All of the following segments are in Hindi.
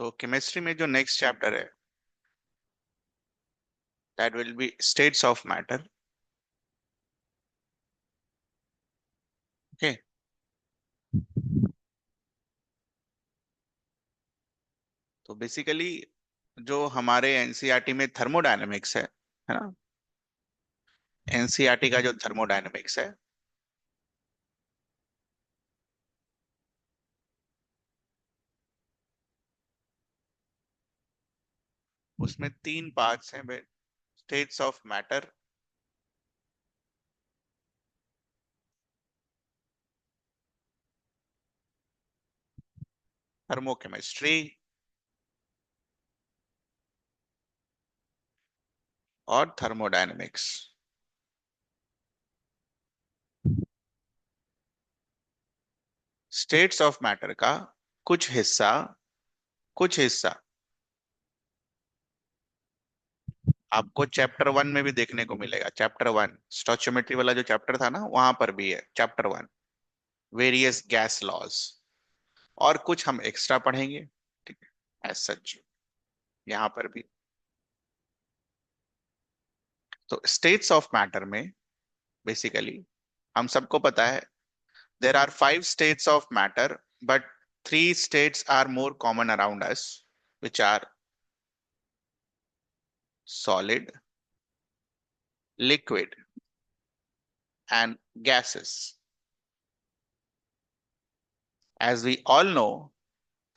सो केमिस्ट्री में जो नेक्स्ट चैप्टर है that will be states of matter. Okay. तो बेसिकली जो हमारे एनसीईआरटी में थर्मोडायनेमिक्स है ना. एनसीईआरटी का जो थर्मोडायनेमिक्स है उसमें 3 पार्ट्स हैं. स्टेट्स ऑफ मैटर, थर्मोकेमिस्ट्री और थर्मोडायनेमिक्स. स्टेट्स ऑफ मैटर का कुछ हिस्सा आपको चैप्टर 1 में भी देखने को मिलेगा. चैप्टर 1 स्टोइचियोमेट्री वाला जो चैप्टर था ना, वहां पर भी है चैप्टर 1 वेरियस गैस लॉज. और कुछ हम एक्स्ट्रा पढ़ेंगे. ठीक है, एज सच यहाँ पर भी. तो स्टेट्स ऑफ मैटर में बेसिकली हम सबको पता है there are 5 states of matter, but 3 states are more common around us, which are solid, liquid, and gases. As we all know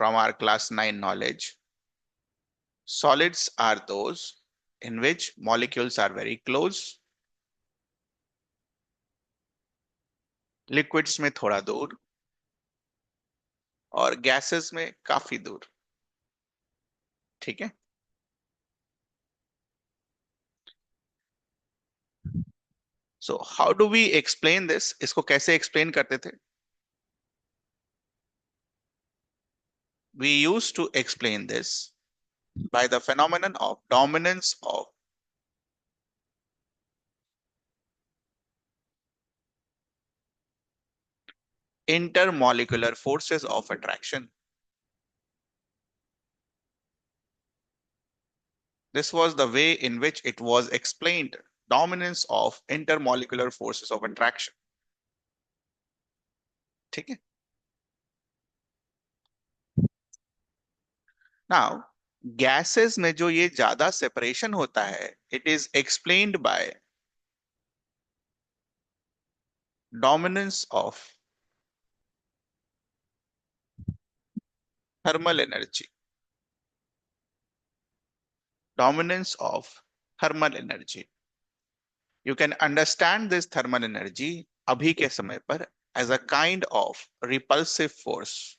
from our class 9 knowledge, solids are those in which molecules are very close, liquids में थोड़ा दूर, और gases में काफी दूर. ठीक है. So how do we explain this? इसको कैसे explain करते थे? We used to explain this by the phenomenon of dominance of intermolecular forces of attraction. This was the way in which it was explained. Dominance of intermolecular forces of attraction. ठीक है. Now, gases में जो ये ज्यादा separation होता है, it is explained by dominance of thermal energy. Dominance of thermal energy. You can understand this thermal energy अभी के समय पर as a kind of repulsive force.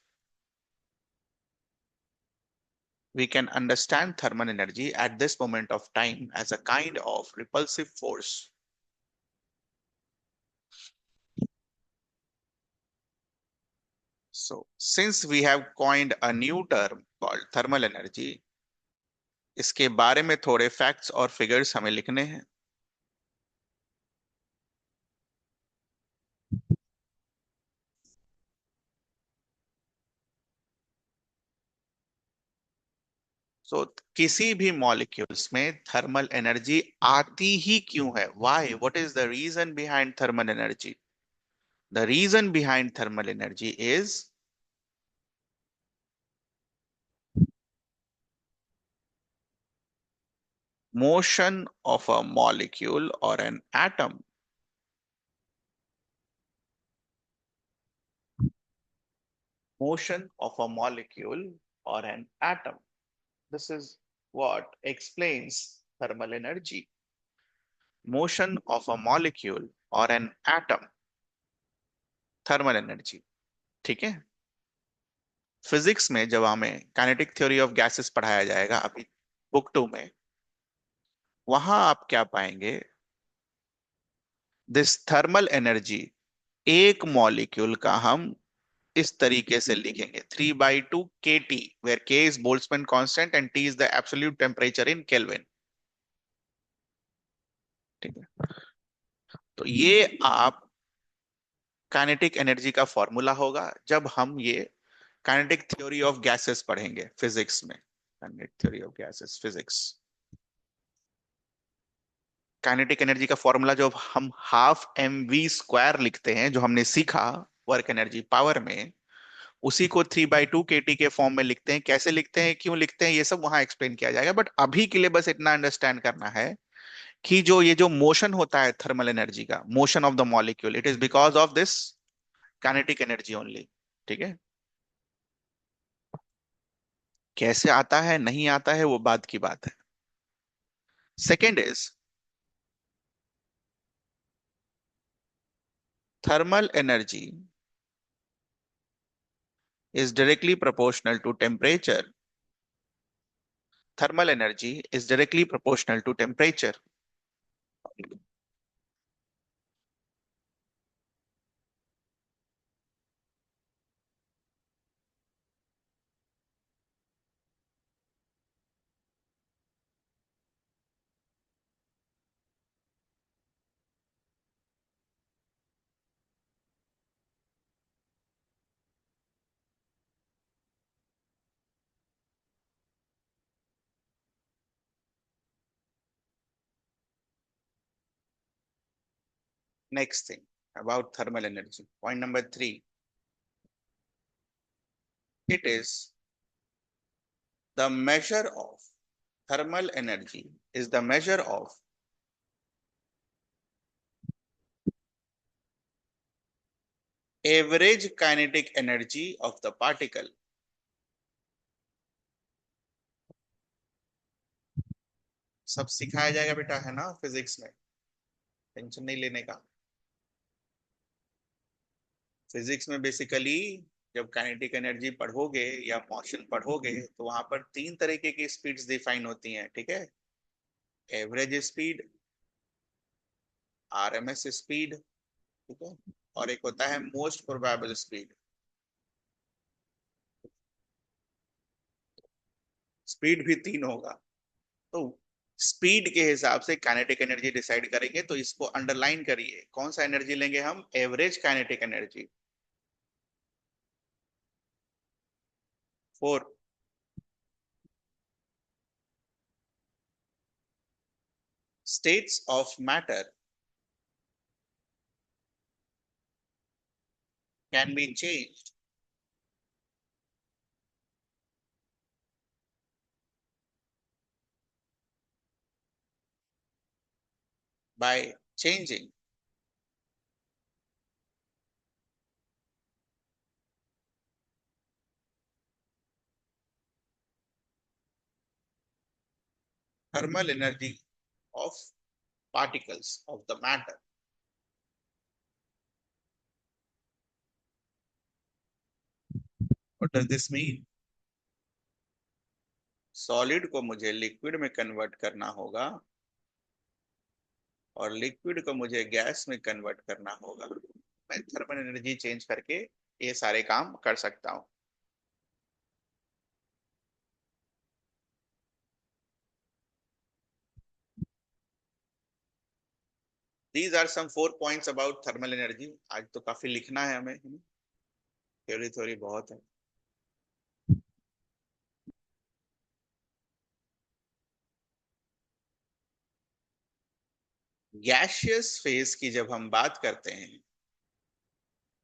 We can understand thermal energy at this moment of time as a kind of repulsive force. So, since we have coined a new term called thermal energy, इसके बारे में थोड़े facts और figures हमें लिखने हैं. So, किसी भी molecules में thermal energy आती ही क्यों है? Why? What is the reason behind thermal energy? The reason behind thermal energy is motion of a molecule or an atom. Motion of a molecule or an atom. This is what explains thermal energy. Motion of a molecule or an atom. Thermal energy. ठीक है. फिजिक्स में जब हमें काइनेटिक थ्योरी ऑफ गैसेस पढ़ाया जाएगा अभी बुक 2 में, वहां आप क्या पाएंगे? दिस थर्मल एनर्जी एक मॉलिक्यूल का हम इस तरीके से लिखेंगे 3/2 kT, where K is Boltzmann constant and T is the absolute temperature in Kelvin. ठीक है. तो ये आप काइनेटिक एनर्जी का फॉर्मूला होगा जब हम ये काइनेटिक थ्योरी ऑफ गैसेस पढ़ेंगे फिजिक्स में, kinetic theory of gases physics. Kinetic energy का फॉर्मूला जो हम हाफ एम वी स्क्वायर लिखते हैं, जो हमने सीखा वर्क एनर्जी पावर में, उसी को 3/2 kT के फॉर्म में लिखते हैं। कैसे लिखते हैं, क्यों लिखते हैं, ये सब वहां एक्सप्लेन किया जाएगा। बट अभी के लिए बस इतना अंडरस्टैंड करना है कि जो ये जो मोशन होता है थर्मल एनर्जी का, motion of the molecule, it is because of this kinetic energy only. ठीक है, कैसे आता है नहीं आता है वो बात की बात है। Second is thermal energy is directly proportional to temperature. Thermal energy is directly proportional to temperature. Next thing about thermal energy. Point number 3. It is the measure of thermal energy is the measure of average kinetic energy of the particle. सब सिखाया जाएगा बेटा, है ना, फिजिक्स में, टेंशन नहीं लेने का। फिजिक्स में बेसिकली जब काइनेटिक एनर्जी पढ़ोगे या मोशन पढ़ोगे तो वहां पर 3 तरीके की स्पीड्स डिफाइन होती हैं। ठीक है, एवरेज स्पीड, आरएमएस स्पीड, ठीक है, और एक होता है मोस्ट प्रोबेबल स्पीड। स्पीड भी 3 होगा। तो स्पीड के हिसाब से काइनेटिक एनर्जी डिसाइड करेंगे। तो इसको अंडरलाइन करिए, कौन सा एनर्जी लेंगे हम, average kinetic energy. 4, states of matter can be changed by changing thermal energy of particles of the matter. What does this mean? Solid को मुझे लिक्विड में कन्वर्ट करना होगा और लिक्विड को मुझे गैस में कन्वर्ट करना होगा। मैं थर्मल एनर्जी चेंज करके ये सारे काम कर सकता हूं। These are some 4 points about thermal energy. आज तो काफी लिखना है हमें, थ्योरी थ्योरी बहुत है। गैसियस फेज की जब हम बात करते हैं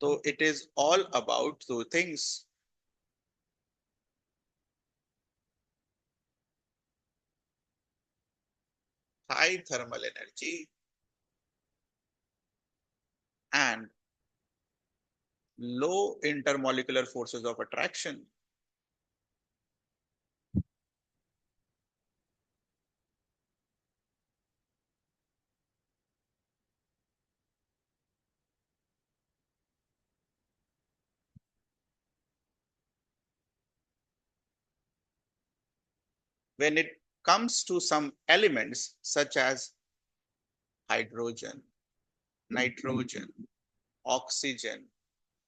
तो it is all about 2 things. High thermal energy and low intermolecular forces of attraction. When it comes to some elements such as hydrogen, nitrogen, oxygen,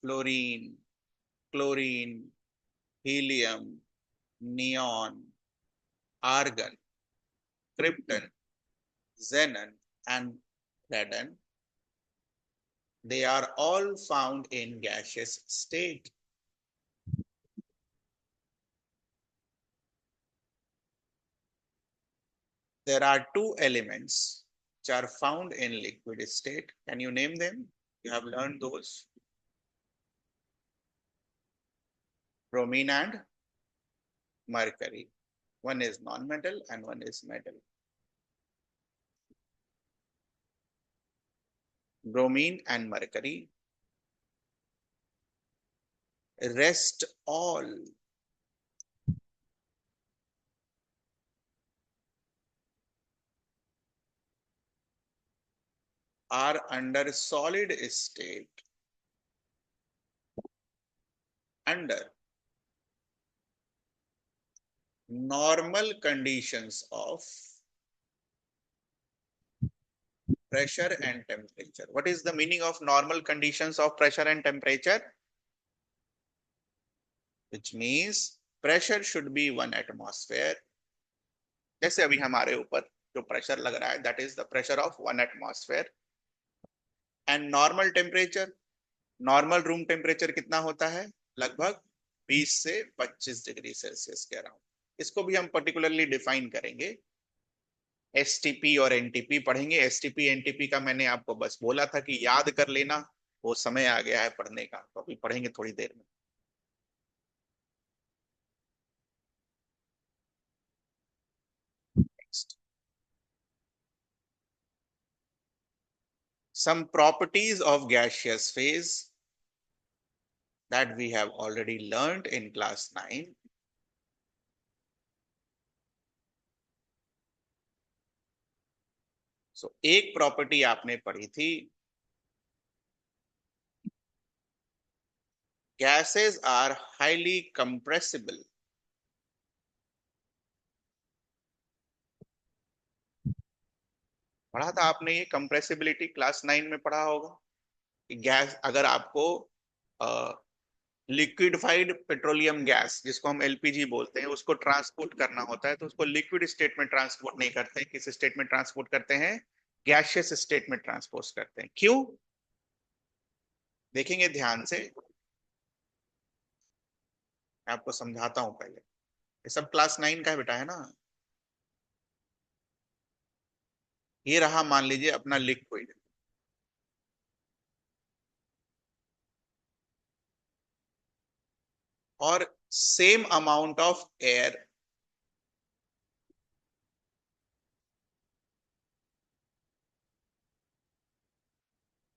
fluorine, chlorine, helium, neon, argon, krypton, xenon, and radon, they are all found in gaseous state. There are two elements which are found in liquid state. Can you name them? You have learned those. Bromine and mercury. One is non-metal and one is metal. Bromine and mercury. Rest all are under solid state under normal conditions of pressure and temperature. What is the meaning of normal conditions of pressure and temperature? Which means pressure should be 1 atmosphere. जैसे अभी हमारे ऊपर जो प्रेशर लग रहा है, that is the pressure of 1 atmosphere. And normal temperature, normal room temperature कितना होता है? लगभग 20 से 25 डिग्री सेल्सियस के अराउंड. इसको भी हम पर्टिकुलरली डिफाइन करेंगे. एसटीपी और एनटीपी पढ़ेंगे. एसटीपी एनटीपी का मैंने आपको बस बोला था कि याद कर लेना, वो समय आ गया है पढ़ने का, तो अभी पढ़ेंगे थोड़ी देर में. Next, some properties of gaseous phase that we have already learned in class 9. So एक प्रॉपर्टी आपने पढ़ी थी, gases are highly compressible. पढ़ा था आपने ये कंप्रेसिबिलिटी, क्लास 9 में पढ़ा होगा कि गैस अगर आपको लिक्विडिफाइड पेट्रोलियम गैस जिसको हम एलपीजी बोलते हैं उसको ट्रांसपोर्ट करना होता है तो उसको लिक्विड स्टेट में ट्रांसपोर्ट नहीं करते हैं. किस स्टेट में ट्रांसपोर्ट करते हैं? गैसियस स्टेट में ट्रांसपोर्ट करते हैं. क्यों? देखेंगे ध्यान से, मैं आपको समझाता हूं. पहले ये सब क्लास 9 का है बेटा, है ना. ये रहा मान लीजिए अपना लिक्विड, और सेम अमाउंट ऑफ एयर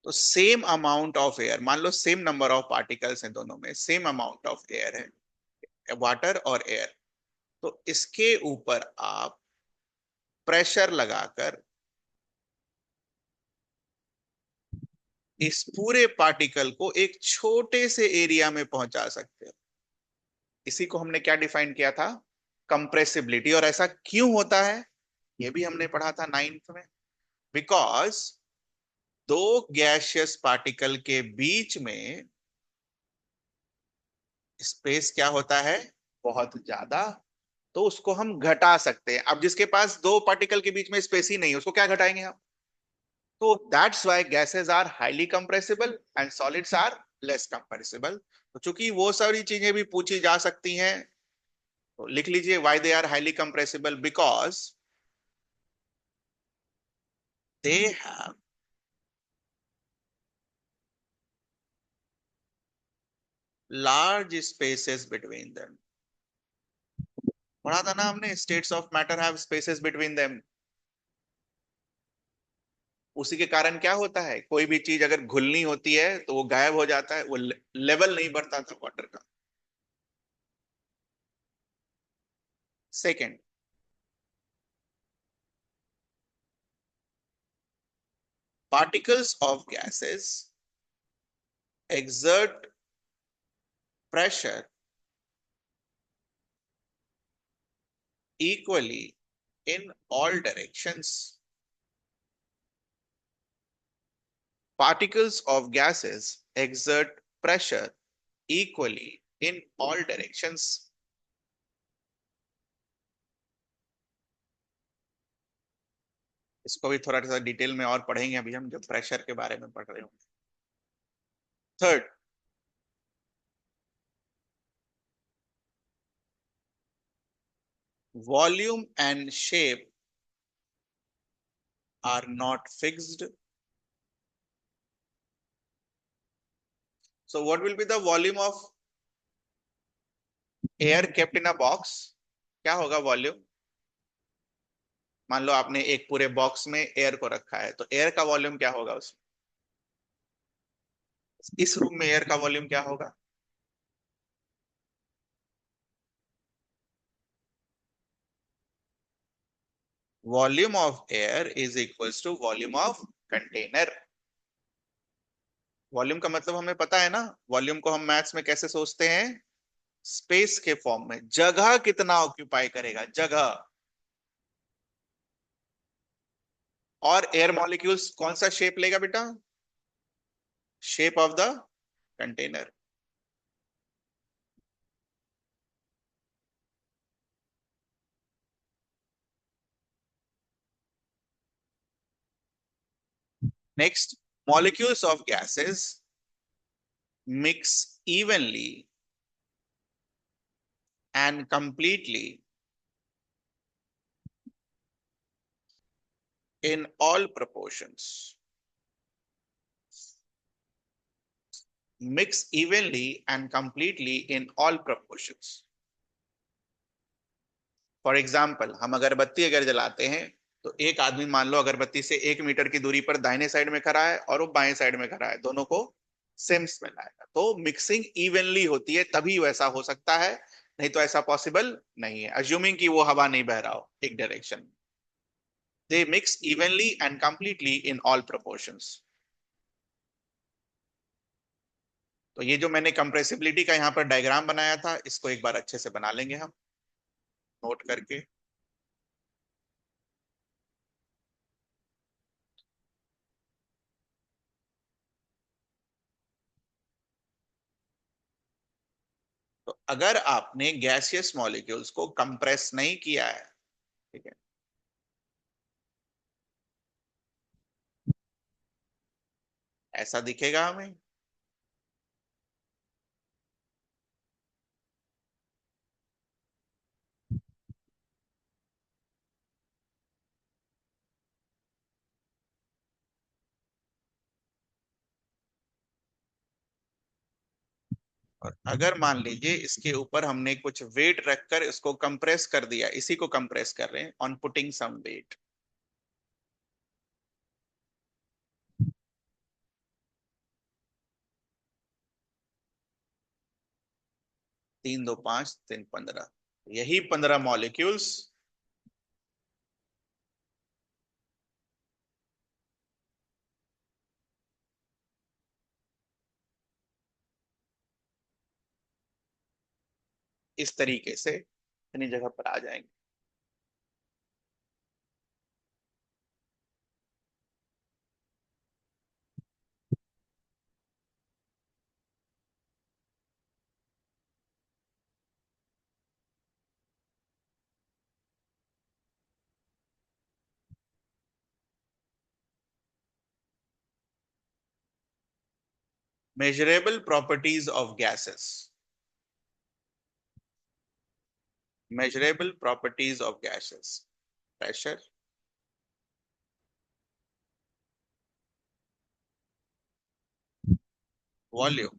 तो सेम अमाउंट ऑफ एयर, मान लो सेम नंबर ऑफ पार्टिकल्स हैं दोनों में, सेम अमाउंट ऑफ एयर है, वाटर और एयर. तो इसके ऊपर आप प्रेशर लगाकर इस पूरे पार्टिकल को एक छोटे से एरिया में पहुंचा सकते हो. इसी को हमने क्या डिफाइन किया था? कंप्रेसिबिलिटी. और ऐसा क्यों होता है ये भी हमने पढ़ा था 9th में. बिकॉज दो गैसियस पार्टिकल के बीच में स्पेस क्या होता है? बहुत ज्यादा. तो उसको हम घटा सकते हैं. अब जिसके पास दो पार्टिकल के बीच में स्पेस ही नहीं है उसको क्या घटाएंगे हम? तो that's why gases are highly compressible and solids are less compressible. तो चूंकि वो सारी चीजें भी पूछी जा सकती हैं, तो लिख लीजिए why they are highly compressible. Because they have large spaces between them. पढ़ा था ना हमने, states of matter have spaces between them. उसी के कारण क्या होता है, कोई भी चीज अगर घुलनी होती है तो वो गायब हो जाता है, वो लेवल नहीं बढ़ता था वाटर का. Second, particles of gases exert pressure equally in all directions. Particles of gases exert pressure equally in all directions. इसको भी थोड़ा सा डिटेल में और पढ़ेंगे अभी हम जब प्रेशर के बारे में पढ़ रहे होंगे. Third, volume and shape are not fixed. So what will be the volume of air kept in a box? क्या होगा वॉल्यूम? मान लो आपने एक पूरे बॉक्स में एयर को रखा है, तो एयर का वॉल्यूम क्या होगा उसमें? इस रूम में एयर का वॉल्यूम क्या होगा? Volume of air is equals to volume of container. Volume का मतलब हमें पता है ना, वॉल्यूम को हम मैथ्स में कैसे सोचते हैं? स्पेस के फॉर्म में, जगह कितना ऑक्यूपाई करेगा, जगह। और एयर मॉलिक्यूल्स कौन सा शेप लेगा बेटा? Shape of the container. Next, molecules of gases mix evenly and completely in all proportions. Mix evenly and completely in all proportions. For example, हम अगरबत्ती अगर जलाते हैं, तो एक आदमी मान लो अगरबत्ती से 1 मीटर की दूरी पर दाहिने साइड में खड़ा है और वो बाएं साइड में खड़ा है, दोनों को सेम स्मेल आएगा। तो मिक्सिंग इवनली होती है तभी वैसा हो सकता है, नहीं तो ऐसा पॉसिबल नहीं है, अज्यूमिंग कि वो हवा नहीं बह रहा हो एक डायरेक्शन में। They mix evenly and completely in all proportions. तो ये जो मैंने कंप्रेसिबिलिटी का यहाँ पर डायग्राम बनाया था, इसको एक बार अच्छे से बना लेंगे हम नोट करके। तो अगर आपने गैसियस मॉलिक्यूल्स को कंप्रेस नहीं किया है, ठीक है, ऐसा दिखेगा हमें। और अगर मान लीजिए इसके ऊपर हमने कुछ वेट रखकर इसको कंप्रेस कर दिया, इसी को कंप्रेस कर रहे हैं ऑन पुटिंग सम वेट। 3 2 5 3 15, यही 15 मॉलिक्यूल्स इस तरीके से अपनी जगह पर आ जाएंगे। Measurable properties of gases. measurable properties of gases: pressure, volume,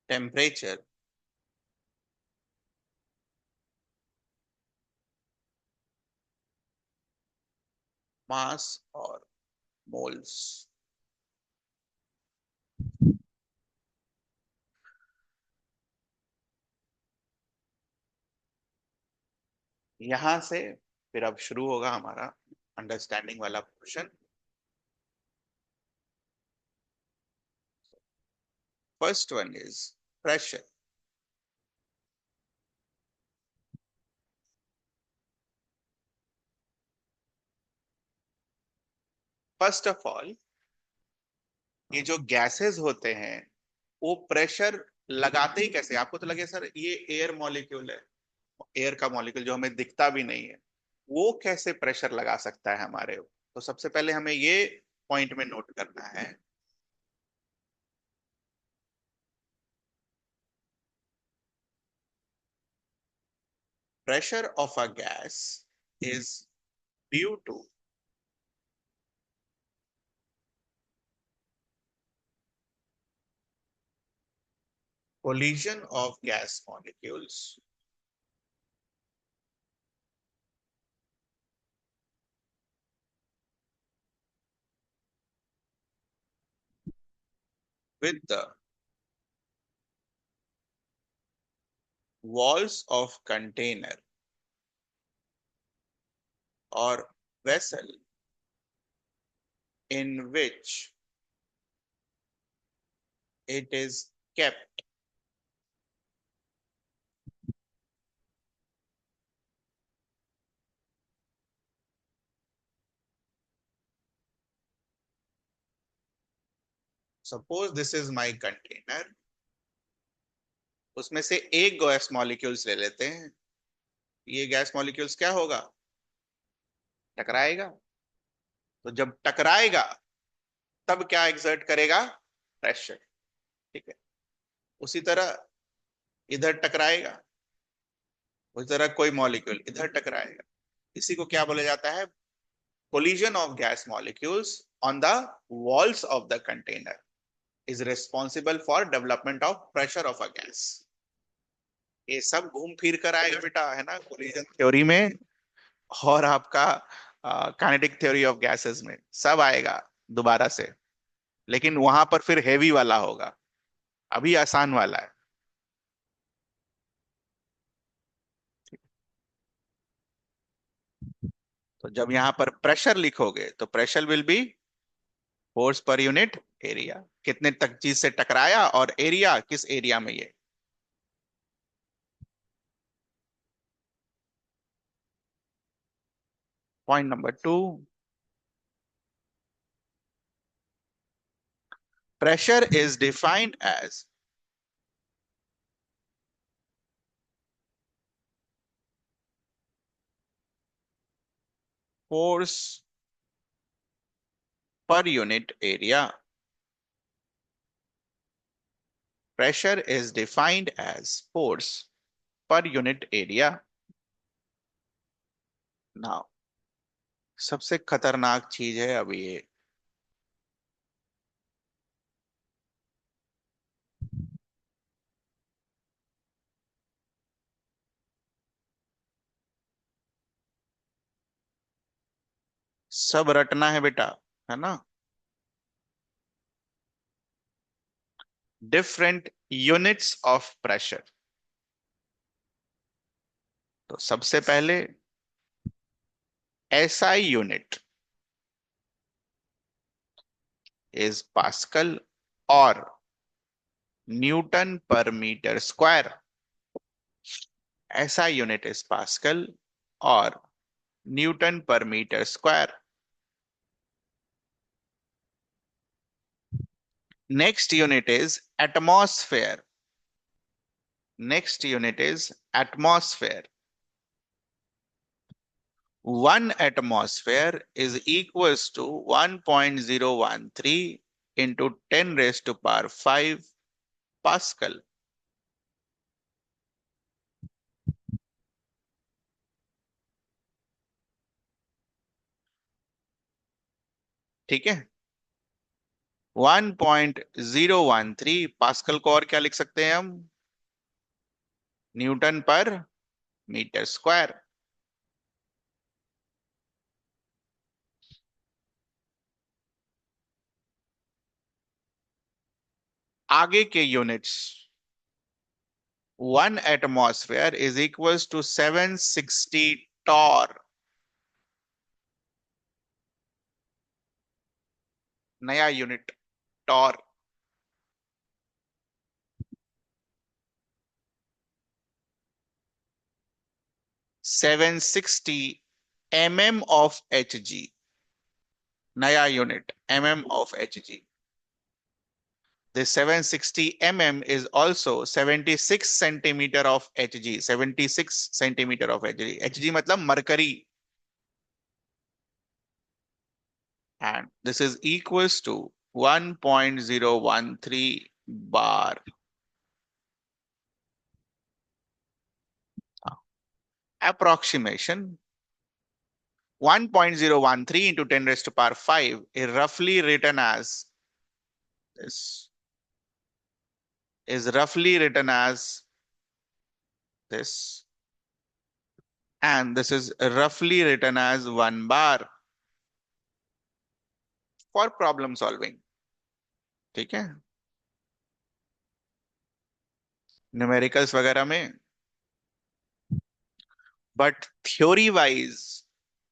temperature, mass और moles। यहां से फिर अब शुरू होगा हमारा अंडरस्टैंडिंग वाला portion. First one is pressure. First of all, ये जो गैसेस होते हैं वो प्रेशर लगाते ही कैसे? आपको तो लगे सर ये एयर मॉलिक्यूल है, एयर का मॉलिक्यूल जो हमें दिखता भी नहीं है, वो कैसे प्रेशर लगा सकता है हमारे ऊपर? तो सबसे पहले हमें ये पॉइंट में नोट करना है। pressure of a gas is due to collision of gas molecules with the walls of container or vessel in which it is kept. Suppose this is my container. उसमें से एक गैस मॉलिक्यूल्स ले लेते हैं. ये गैस मॉलिक्यूल्स क्या होगा? टकराएगा. तो जब टकराएगा तब क्या एक्सर्ट करेगा? प्रेशर. ठीक है. उसी तरह इधर टकराएगा, उसी तरह कोई मॉलिक्यूल इधर टकराएगा. इसी को क्या बोला जाता है? Collision of gas molecules on the walls of the container is responsible for development of pressure of a gas. ये सब घूम फिर कर आएगा बेटा, है ना, कोलिजन थ्योरी में और आपका काइनेटिक थ्योरी ऑफ गैसेस में सब आएगा दोबारा से. लेकिन वहां पर फिर हेवी वाला होगा, अभी आसान वाला है. तो जब यहां पर प्रेशर लिखोगे तो pressure will be force per unit area. कितने तक चीज से टकराया और एरिया किस एरिया में ये. Point number 2, pressure is defined as force per unit area. Pressure is defined as force per unit area. Now, सबसे खतरनाक चीज है अभी ये. सब रटना है बेटा, है ना. Different units of pressure. तो सबसे पहले एसआई यूनिट इज पास्कल और newton per metre square. SI unit is pascal और newton per metre square. Next unit is atmosphere. Next unit is atmosphere. 1 atmosphere is equals to 1.013 into 10 raised to power 5 Pascal. ठीक है. 1.013 पास्कल को और क्या लिख सकते हैं हम? Newton per metre square. आगे के units. 1 atmosphere is equals to 760 torr. नया unit torr. 760 mm of Hg. नया unit mm of Hg. This 760 mm is also 76 centimeter of Hg. 76 centimeter of Hg. Hg मतलब mercury. And this is equals to 1.013 bar. approximation 1.013 into 10 raised to power 5 is roughly written as this, is roughly written as this, and this is roughly written as 1 bar for problem solving. ठीक है, न्यूमेरिकल्स वगैरह में, बट थ्योरी वाइज,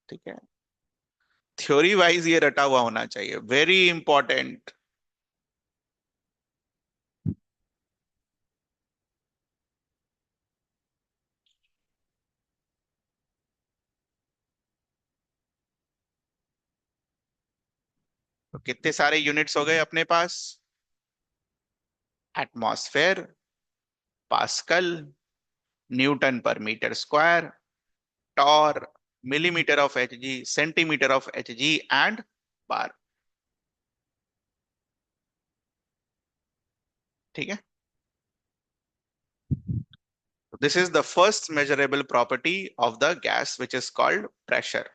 ठीक है, थ्योरी वाइज ये रटा हुआ होना चाहिए, वेरी इंपॉर्टेंट। तो कितने सारे यूनिट्स हो गए अपने पास? Atmosphere, pascal, newton per metre square, torr, millimetre of H G, centimetre of H G and bar. ठीक है, this is the first measurable property of the gas which is called pressure.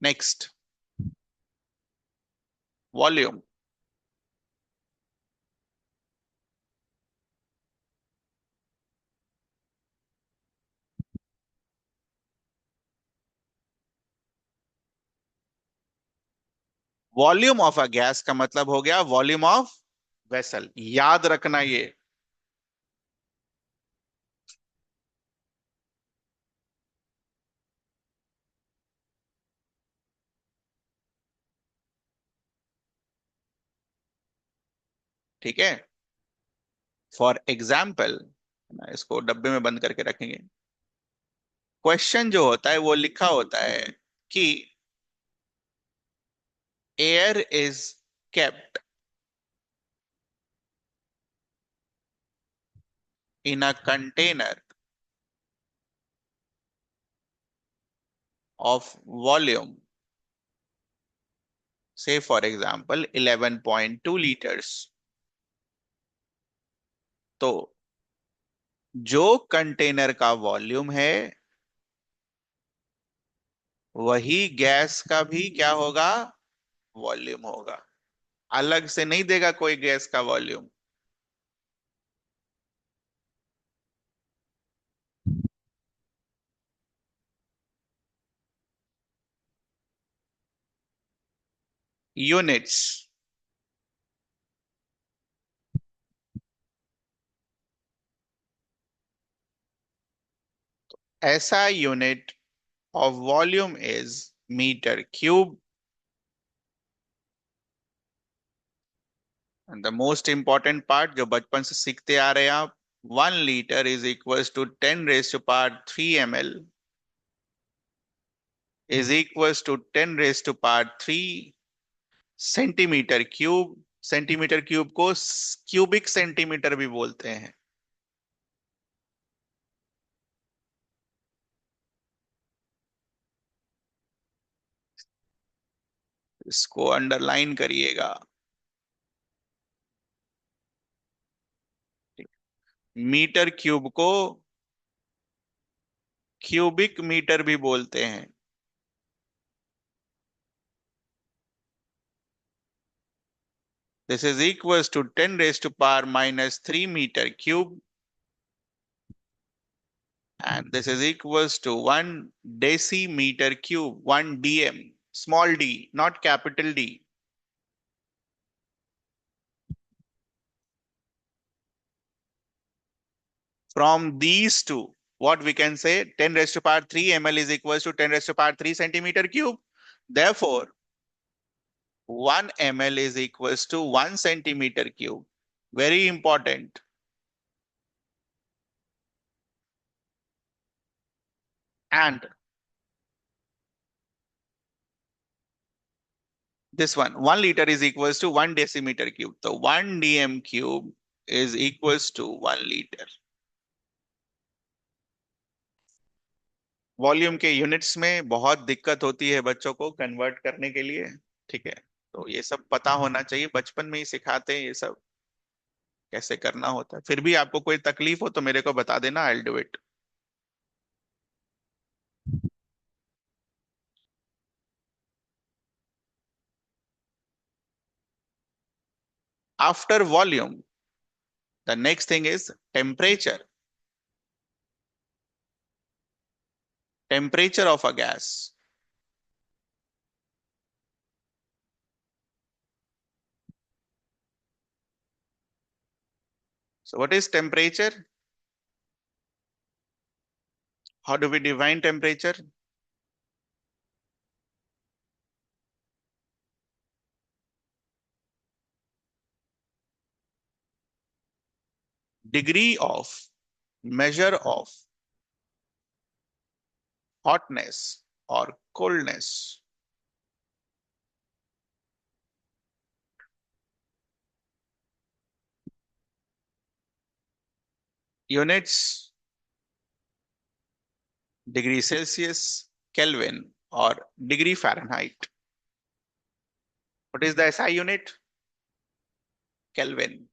Next, volume. Volume of a gas का मतलब हो गया वॉल्यूम ऑफ वेसल, याद रखना ये। ठीक है, फॉर एग्जाम्पल, इसको डब्बे में बंद करके रखेंगे। क्वेश्चन जो होता है वो लिखा होता है कि air is kept in a container of volume, से फॉर एग्जाम्पल 11.2 लीटर्स। तो जो कंटेनर का वॉल्यूम है वही गैस का भी क्या होगा, वॉल्यूम होगा। अलग से नहीं देगा कोई गैस का वॉल्यूम। यूनिट्स, ऐसा unit of volume is metre cube. The most important part जो बचपन से सीखते आ रहे हैं आप, 1 litre is equals to 10 raised to power 3 ml is equals to 10 raised to power 3 centimetre cube. Centimetre cube को क्यूबिक सेंटीमीटर भी बोलते हैं। इसको अंडरलाइन करिएगा। मीटर क्यूब को क्यूबिक मीटर भी बोलते हैं। This is equals to 10 raised to power -3 metre cube and this is equals to 1 decimeter cube, 1 dm, small d, not capital D. From these two, what we can say, 10 raised to power 3 ml is equals to 10 raised to power 3 centimeter cube. Therefore, 1 ml is equals to 1 centimeter cube. Very important. And this 1 liter is equals to 1 decimeter cube. So 1 dm cube is equals to 1 liter. Volume के यूनिट्स में बहुत दिक्कत होती है बच्चों को कन्वर्ट करने के लिए। ठीक है, तो ये सब पता होना चाहिए, बचपन में ही सिखाते हैं ये सब। कैसे करना होता है। फिर भी आपको कोई तकलीफ हो तो मेरे को बता देना, I will do it. After volume, the next thing is temperature. Temperature of a gas. So what is temperature? How do we define temperature? Degree of, measure of hotness or coldness. Units, degree Celsius, Kelvin, or degree Fahrenheit. What is the SI unit? Kelvin.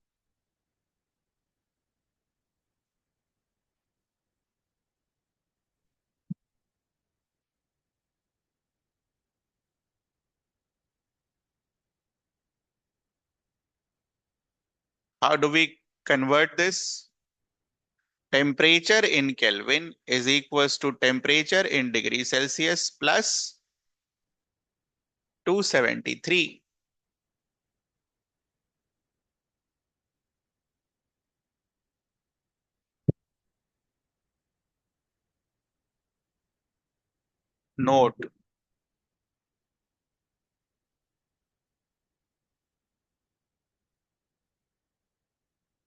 How do we convert this? Temperature in Kelvin is equals to temperature in degree Celsius plus 273. Note,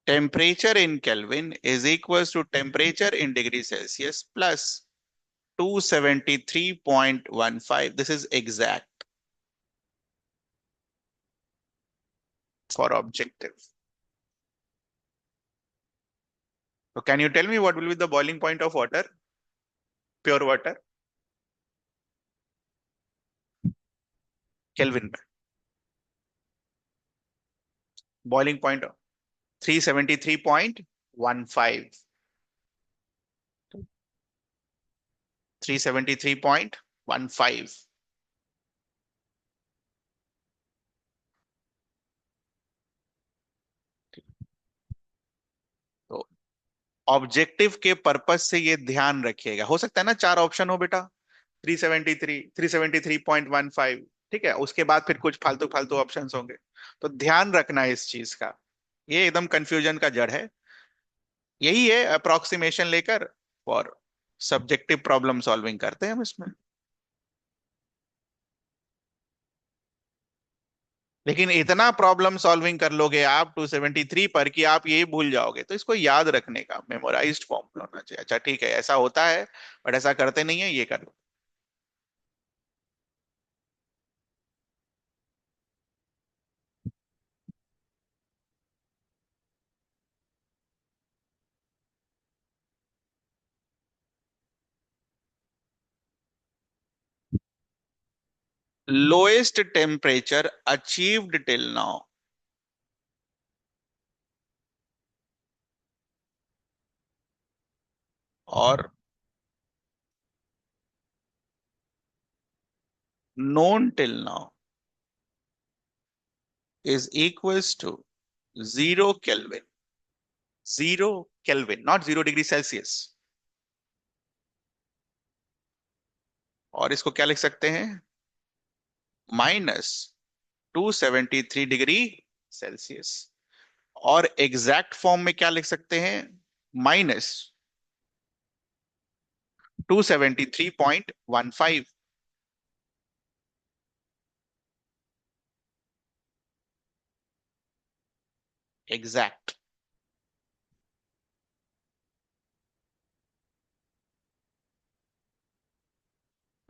temperature in Kelvin is equals to temperature in degree Celsius plus 273.15. This is exact for objective. So can you tell me what will be the boiling point of water? Pure water? Kelvin. Boiling point 373.15. 373.15. तो ऑब्जेक्टिव के पर्पस से ये ध्यान रखिएगा। हो सकता है ना चार ऑप्शन हो बेटा, 373, 373.15, ठीक है, उसके बाद फिर कुछ फालतू फालतू ऑप्शंस होंगे। तो ध्यान रखना है इस चीज का, ये एकदम कंफ्यूजन का जड़ है। यही है अप्रोक्सीमेशन लेकर और सब्जेक्टिव प्रॉब्लम सॉल्विंग करते हैं हम इसमें। लेकिन इतना प्रॉब्लम सॉल्विंग कर लोगे आप 273 पर कि आप ये भूल जाओगे, तो इसको याद रखने का मेमोराइज्ड फॉर्म होना चाहिए। अच्छा ठीक है, ऐसा होता है बट ऐसा करते नहीं है, ये कर लो। Lowest temperature achieved till now, और known till now is equals to 0 Kelvin. 0 Kelvin, not 0 degree Celsius. और इसको क्या लिख सकते हैं? -273 डिग्री सेल्सियस। और एग्जैक्ट फॉर्म में क्या लिख सकते हैं? -273.15। Exact.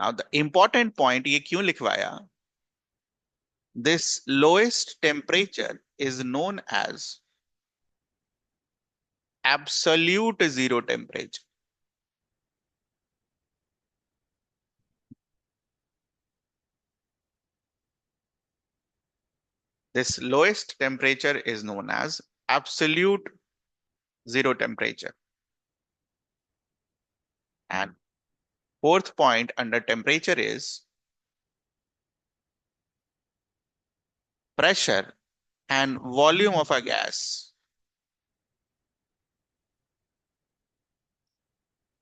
Now the important point ये क्यों लिखवाया? This lowest temperature is known as absolute zero temperature. This lowest temperature is known as absolute zero temperature. And fourth point under temperature is pressure and volume of a gas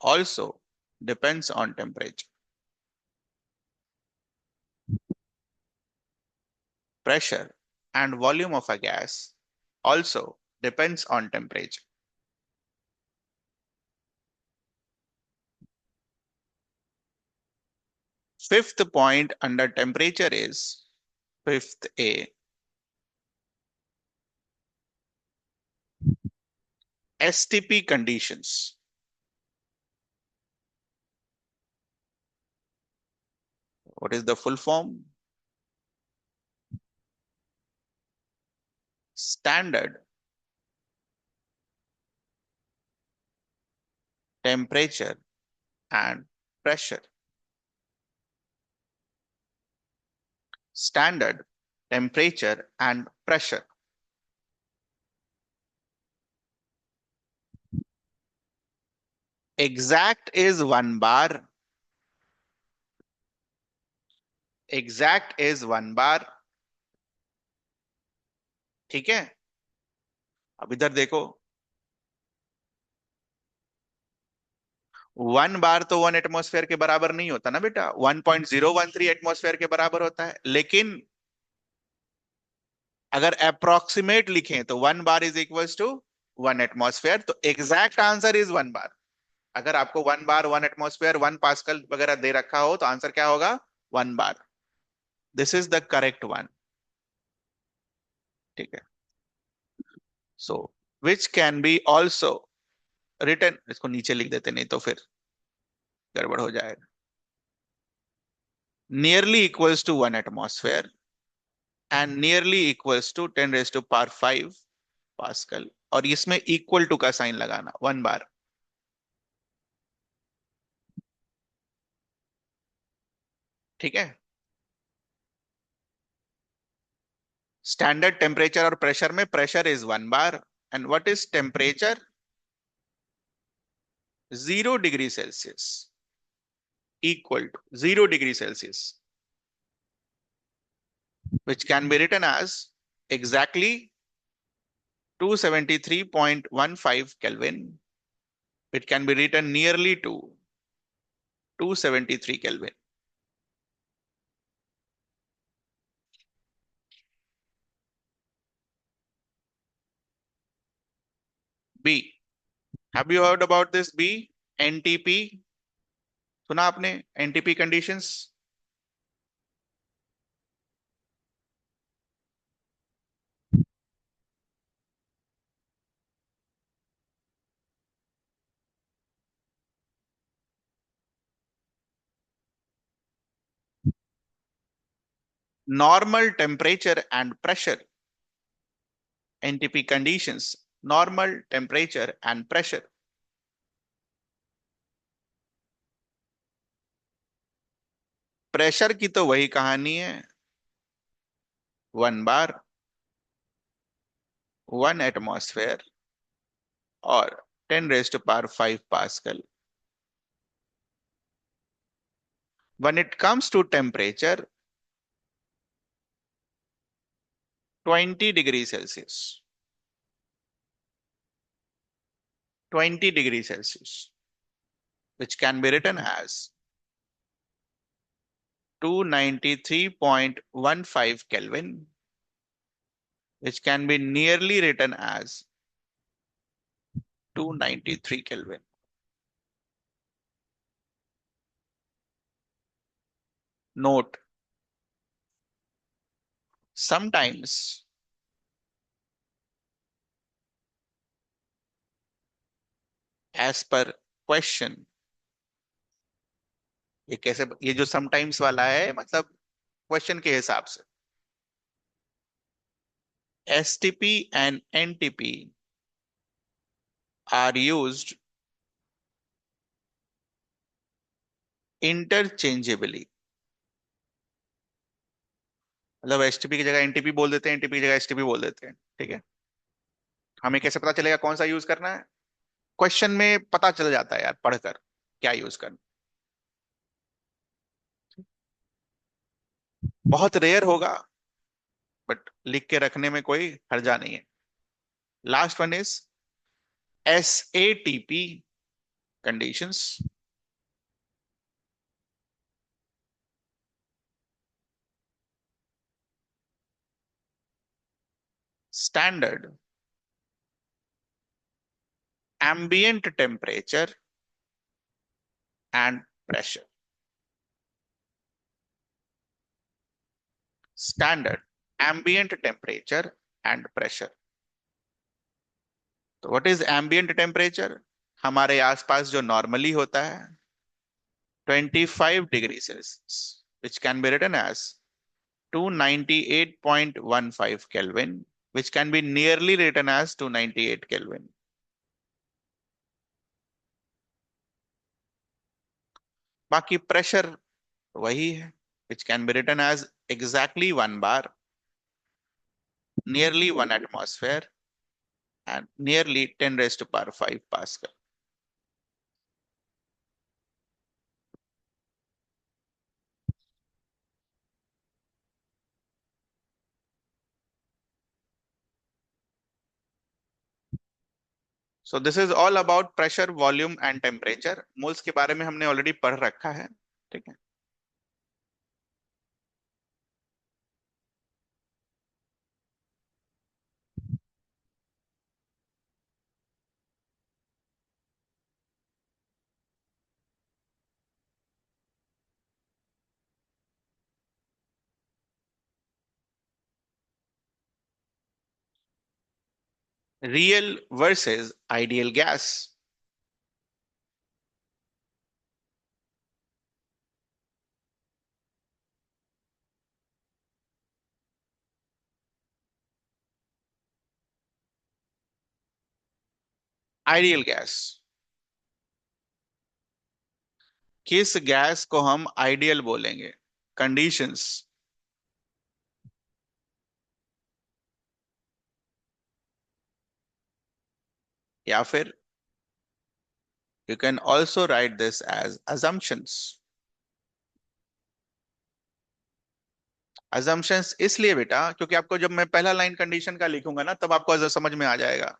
also depends on temperature. Pressure and volume of a gas also depends on temperature. Fifth point under temperature is fifth A, STP conditions. What is the full form? Standard temperature and pressure. Standard temperature and pressure. Exact is 1 bar. Exact is 1 bar. ठीक है, अब इधर देखो, 1 बार तो 1 एटमॉस्फेयर के बराबर नहीं होता ना बेटा, 1.013 एटमॉस्फेयर के बराबर होता है। लेकिन अगर अप्रोक्सीमेट लिखें तो 1 bar is equals to 1 atmosphere, तो एग्जैक्ट आंसर इज 1 बार। अगर आपको 1 बार 1 एटमॉस्फेयर 1 पास्कल वगैरह दे रखा हो तो आंसर क्या होगा? 1 bar. This is the correct one. ठीक है, so which can be also return, इसको नीचे लिख देते नहीं तो फिर गड़बड़ हो जाएगा। Nearly equals to 1 atmosphere and nearly equals to 10 raise to power 5 pascal, और इसमें इक्वल टू का साइन लगाना 1 बार। ठीक है, स्टैंडर्ड टेम्परेचर और प्रेशर में pressure is 1 bar and what is temperature? 0 degree Celsius equal to 0 degree Celsius, which can be written as exactly 273.15 Kelvin. It can be written nearly to 273 Kelvin. B. Have you heard about this B? NTP. सुना आपने NTP conditions? Normal temperature and pressure. NTP conditions. Normal temperature and pressure. Pressure की तो वही कहानी है, 1 बार 1 एटमॉस्फेयर और 10 raised to power 5 Pascal. When it comes to temperature, 20 degrees Celsius. 20 degrees Celsius, which can be written as 293.15 Kelvin, which can be nearly written as 293 Kelvin. Note, sometimes as per question, ये कैसे, ये जो समटाइम्स वाला है मतलब क्वेश्चन के हिसाब से, STP and NTP are used interchangeably. मतलब एसटीपी की जगह एनटीपी बोल देते हैं, एनटीपी की जगह एसटीपी बोल देते हैं। ठीक है, हमें कैसे पता चलेगा कौन सा यूज करना है? क्वेश्चन में पता चल जाता है यार, पढ़कर क्या यूज करना। बहुत रेयर होगा, बट लिख के रखने में कोई हर्जा नहीं है। Last one is SATP conditions. Standard ambient temperature and pressure. Standard ambient temperature and pressure. तो व्हाट इज एम्बियंट टेम्परेचर? हमारे आसपास जो नॉर्मली होता है 25 degree Celsius, which can be written as 298.15 Kelvin, which can be nearly written as 298 Kelvin. बाकी प्रेशर वही है, which can be written as exactly 1 bar, nearly 1 atmosphere, and nearly 10 raised to power 5 Pascal. So this is all about pressure, volume and temperature. Moles के बारे में हमने ऑलरेडी पढ़ रखा है, ठीक है। Real versus ideal gas. Ideal gas, किस गैस को हम आइडियल बोलेंगे? कंडीशंस। या फिर you can also write this as assumptions। assumptions इसलिए बेटा क्योंकि आपको जब मैं पहला लाइन कंडीशन का लिखूंगा ना, तब आपको समझ में आ जाएगा।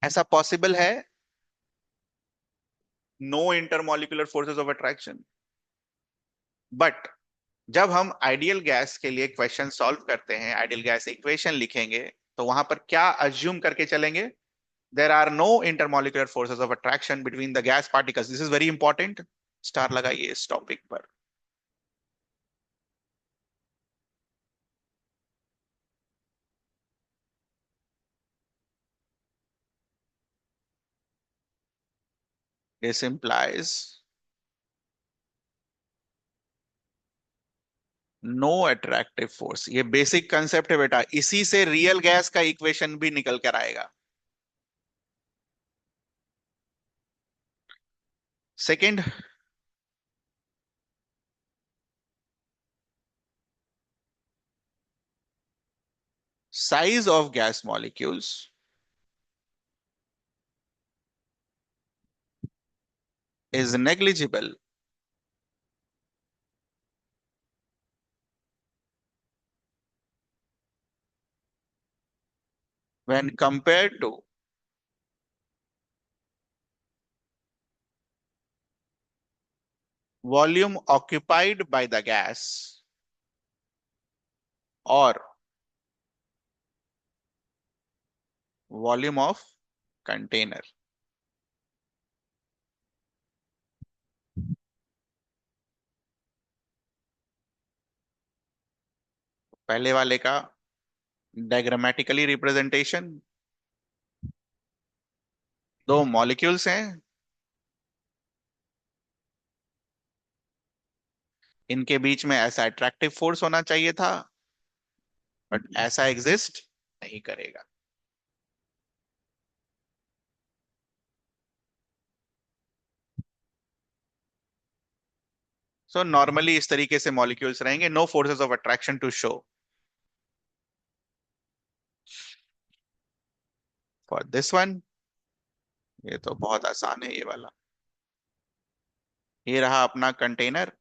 ऐसा पॉसिबल है, no intermolecular forces of attraction, but जब हम आइडियल गैस के लिए क्वेश्चन सॉल्व करते हैं, आइडियल गैस इक्वेशन लिखेंगे, तो वहां पर क्या अज्यूम करके चलेंगे? There are no intermolecular forces of attraction between the gas particles. This is very important. Star लगाइए इस टॉपिक पर। This implies no attractive force. ये बेसिक कंसेप्ट है बेटा, इसी से रियल गैस का इक्वेशन भी निकल कर आएगा। Second, size of gas molecules is negligible when compared to volume occupied by the gas or volume of container। पहले वाले का डायग्रामेटिकली रिप्रेजेंटेशन, दो मॉलिक्यूल्स हैं, इनके बीच में ऐसा अट्रैक्टिव फोर्स होना चाहिए था, बट ऐसा एग्जिस्ट नहीं करेगा। सो नॉर्मली इस तरीके से मॉलिक्यूल्स रहेंगे, no forces of attraction to show. For this one, ये तो बहुत आसान है ये वाला। ये रहा अपना कंटेनर।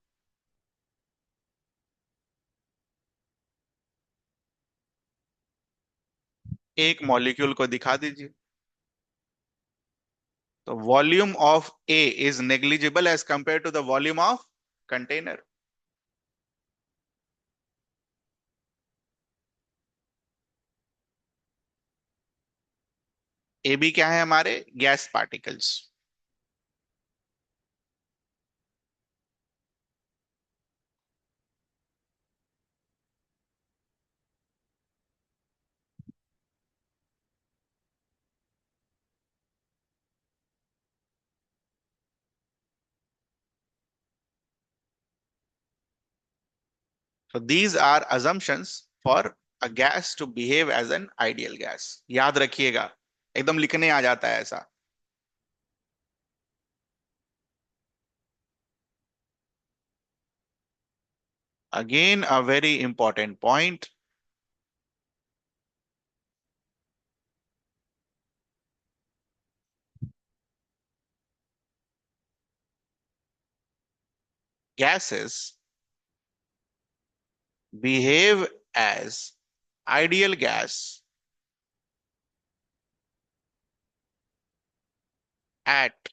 एक मॉलिक्यूल को दिखा दीजिए। तो volume of a is negligible as compare to the volume of container. A b क्या है हमारे? Gas particles. So these are assumptions for a gas to behave as an ideal gas। याद रखिएगा, एकदम लिखने आ जाता है ऐसा। Again a very important point। Gases behave as ideal gas at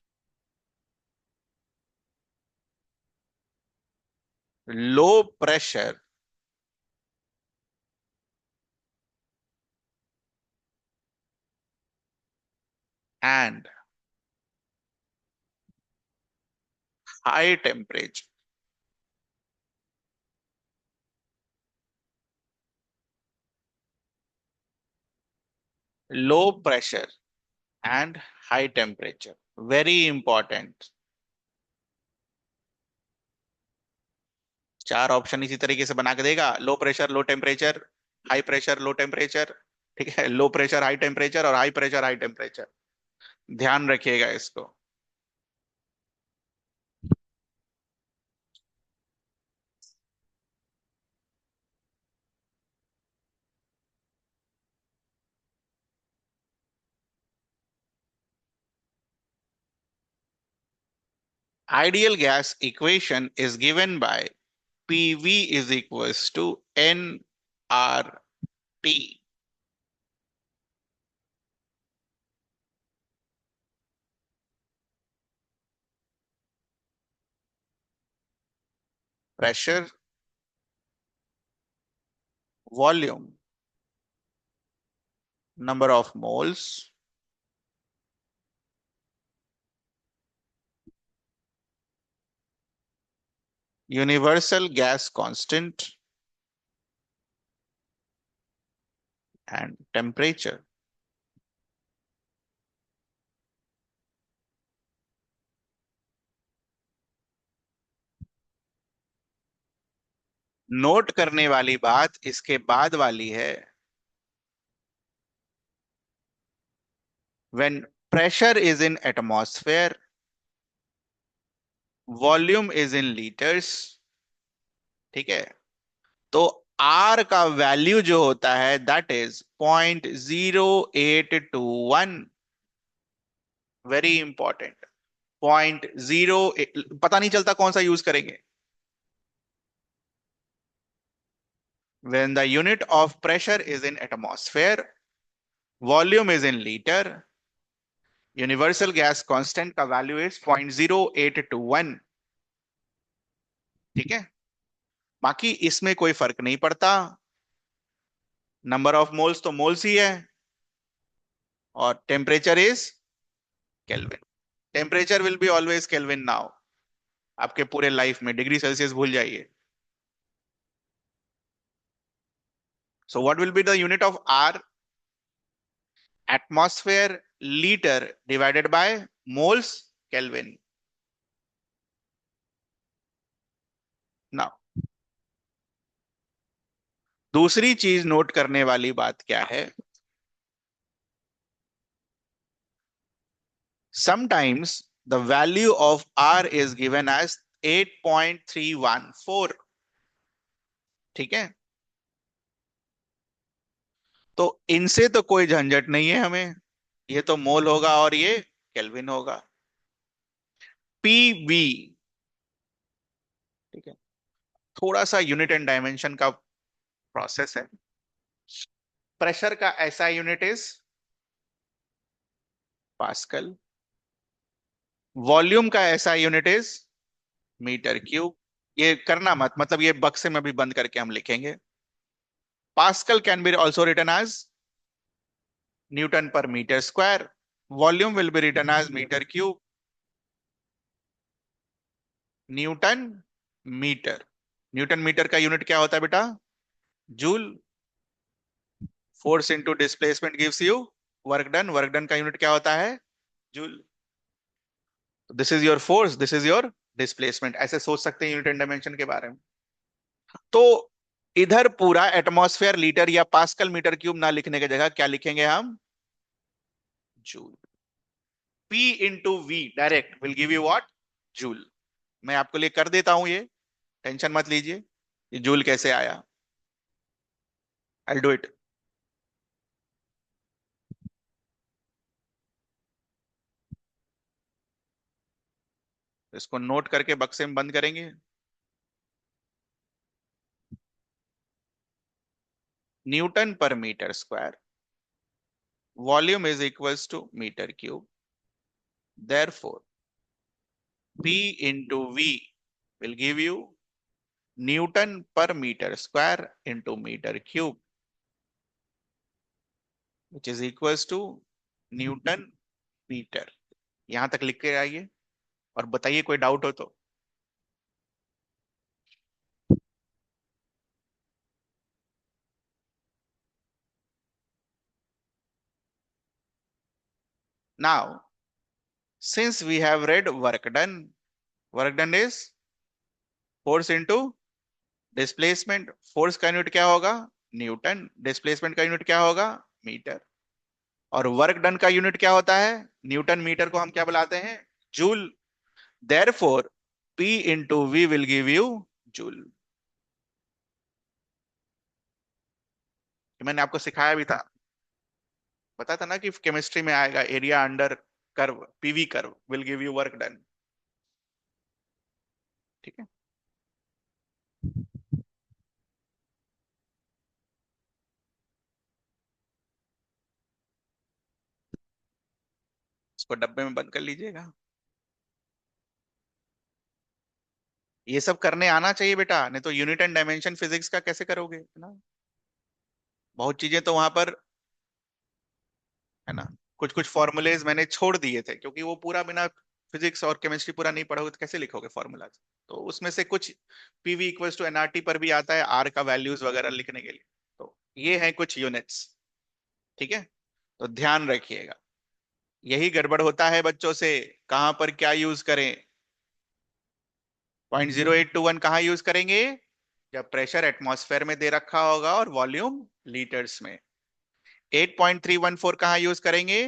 low pressure and high temperature। Low pressure and high temperature, very important। चार ऑप्शन इसी तरीके से बना के देगा, low pressure low temperature, high pressure low temperature, ठीक है, लो प्रेशर हाई टेम्परेचर और हाई प्रेशर हाई टेम्परेचर। ध्यान रखिएगा इसको। Ideal gas equation is given by PV is equals to nRT। Pressure, volume, number of moles, universal gas constant and temperature। Note करने वाली बात इसके बाद वाली है। When pressure is in atmosphere, volume is in liters, ठीक है, तो R का वैल्यू जो होता है दैट इज 0.0821। Very important. 0.0, पता नहीं चलता कौन सा यूज करेंगे। When the unit of pressure is in atmosphere, volume is in liter, universal gas constant का वैल्यू इज 0.0821। ठीक है, बाकी इसमें कोई फर्क नहीं पड़ता, नंबर ऑफ मोल्स तो मोल्स ही है, और temperature is kelvin. Temperature will be always kelvin now, आपके पूरे लाइफ में डिग्री सेल्सियस भूल जाइए। So what will be the unit of R? Atmosphere litre divided by moles kelvin. Now दूसरी चीज नोट करने वाली बात क्या है? Sometimes the value of R is given as 8.314। ठीक है, तो इनसे तो कोई झंझट नहीं है हमें, ये तो मोल होगा और ये केल्विन होगा। पीवी, ठीक है, थोड़ा सा यूनिट एंड डायमेंशन का प्रोसेस है। प्रेशर का SI unit is pascal. Volume का SI unit is metre cube. ये करना मत, मतलब ये बक्से में भी बंद करके हम लिखेंगे। Pascal can be also written as newton per metre square. Volume will be written as metre cube. Newton metre, newton metre का यूनिट क्या होता है बेटा? Joule. Force into displacement gives you work done, work done का यूनिट क्या होता है? Joule. This is your force, this is your displacement, ऐसे सोच सकते हैं यूनिट एंड डायमेंशन के बारे में। तो इधर पूरा एटमॉस्फेयर लीटर या पास्कल मीटर क्यूब ना लिखने की जगह क्या लिखेंगे हम? Joule. P into V direct will give you what? Joule. मैं आपके लिए कर देता हूं ये, टेंशन मत लीजिए। ये जूल कैसे आया? I do it. इसको नोट करके बक्से में बंद करेंगे। Newton per metre square, volume is equals to metre cube, therefore P into V will give you newton per metre square into metre cube, which is equals to newton metre. यहां तक लिख के आइए और बताइए कोई डाउट हो तो। Now since we have read work done is force into displacement. Force का यूनिट क्या होगा? न्यूटन। डिस्प्लेसमेंट का यूनिट क्या होगा? मीटर। और वर्क डन का यूनिट क्या होता है? न्यूटन मीटर को हम क्या बुलाते हैं? Joule. Therefore P into V will give you joule. मैंने आपको सिखाया भी था, पता था ना कि केमिस्ट्री में आएगा area under curve, PV curve will give you work done. ठीक है, इसको डब्बे में बंद कर लीजिएगा। ये सब करने आना चाहिए बेटा, नहीं तो यूनिट एंड डायमेंशन फिजिक्स का कैसे करोगे, है ना? बहुत चीजें तो वहां पर, है ना, कुछ कुछ फॉर्मूलेज मैंने छोड़ दिए थे क्योंकि वो पूरा बिना फिजिक्स और केमिस्ट्री पूरा नहीं पढ़ोगे तो कैसे लिखोगे फॉर्मूलाज। तो उसमें से कुछ पीवी इक्वल्स टू एनआरटी पर भी आता है, आर का वैल्यूज वगैरह लिखने के लिए। तो ये है कुछ यूनिट्स। ठीक है, तो ध्यान रखिएगा। यही गड़बड़ होता है बच्चों से, कहां पर क्या यूज करें। 0.0821 कहाँ यूज करेंगे? जब प्रेशर एटमॉस्फेयर में दे रखा होगा और वॉल्यूम लीटर्स में। 8.314 कहाँ यूज करेंगे?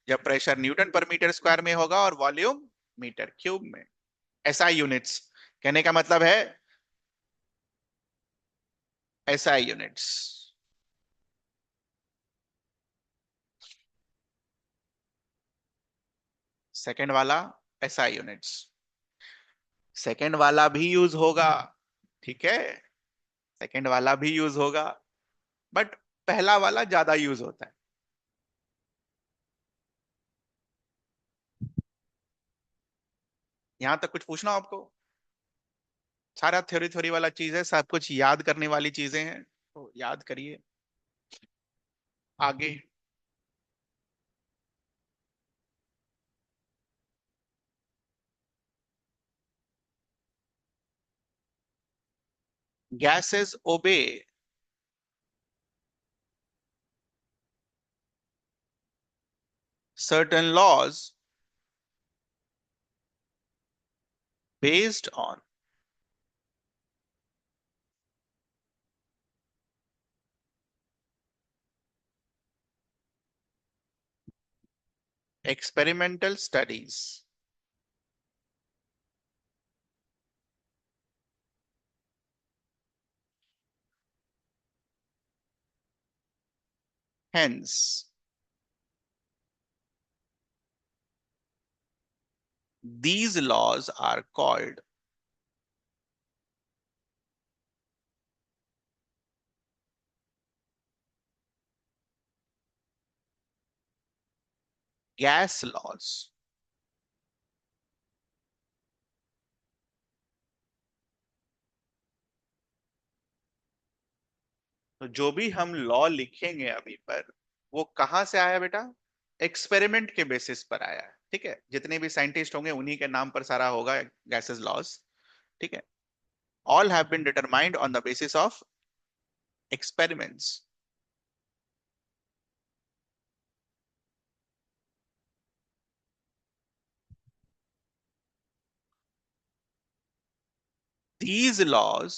जब pressure Newton per metre square में होगा और वॉल्यूम मीटर क्यूब में। एसआई यूनिट्स, कहने का मतलब है एसआई यूनिट्स। सेकंड वाला एसआई यूनिट्स, सेकंड वाला भी यूज होगा। ठीक है, सेकंड वाला भी यूज होगा, बट पहला वाला ज्यादा यूज होता है। यहां तक कुछ पूछना हो आपको? सारा थ्योरी थ्योरी वाला चीज है, सब कुछ याद करने वाली चीजें हैं, तो याद करिए आगे। गैसेस ओबे certain laws based on experimental studies. Hence, these laws are called gas laws. तो जो भी हम लॉ लिखेंगे अभी पर, वो कहां से आया बेटा? एक्सपेरिमेंट के बेसिस पर आया है। ठीक है, जितने भी साइंटिस्ट होंगे उन्हीं के नाम पर सारा होगा गैसेस लॉज। ठीक है, all have been determined on the basis of experiments. These laws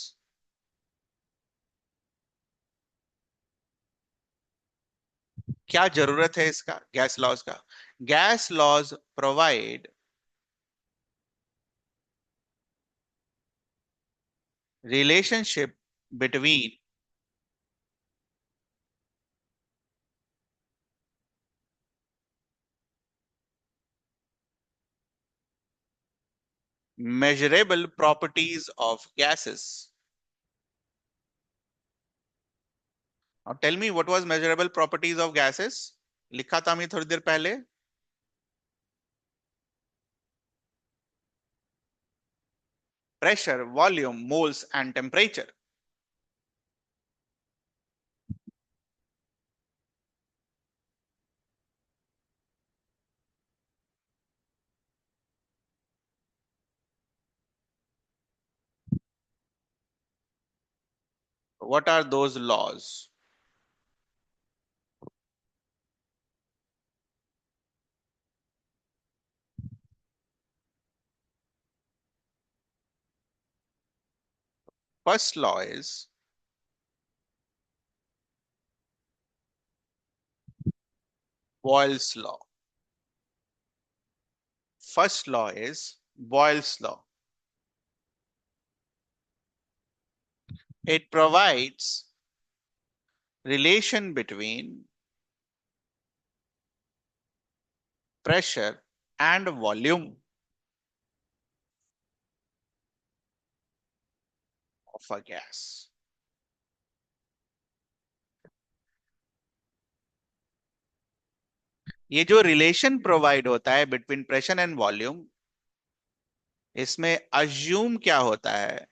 क्या जरूरत है इसका गैस लॉज का? Gas laws provide relationship between measurable properties of gases. Now tell me what was measurable properties of gases? लिखा था मैं थोड़ी देर पहले। Pressure, volume, moles and temperature. What are those laws? First law is Boyle's law. First law is Boyle's law. It provides relation between pressure and volume of a gas. ये जो रिलेशन प्रोवाइड होता है बिटवीन प्रेशर एंड वॉल्यूम, इसमें अज्यूम क्या होता है?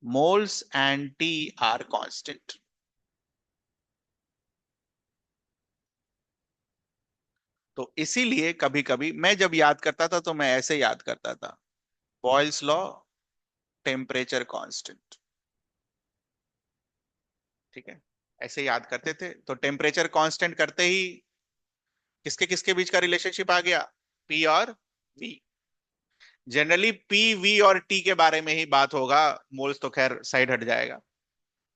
Moles and T R constant. तो इसीलिए कभी कभी मैं जब याद करता था तो मैं ऐसे याद करता था, बॉयल्स लॉ, टेम्परेचर कांस्टेंट। ठीक है, ऐसे याद करते थे। तो टेम्परेचर कांस्टेंट करते ही किसके किसके बीच का रिलेशनशिप आ गया? पी और वी। जनरली पी वी और टी के बारे में ही बात होगा, मोल्स तो खैर साइड हट जाएगा।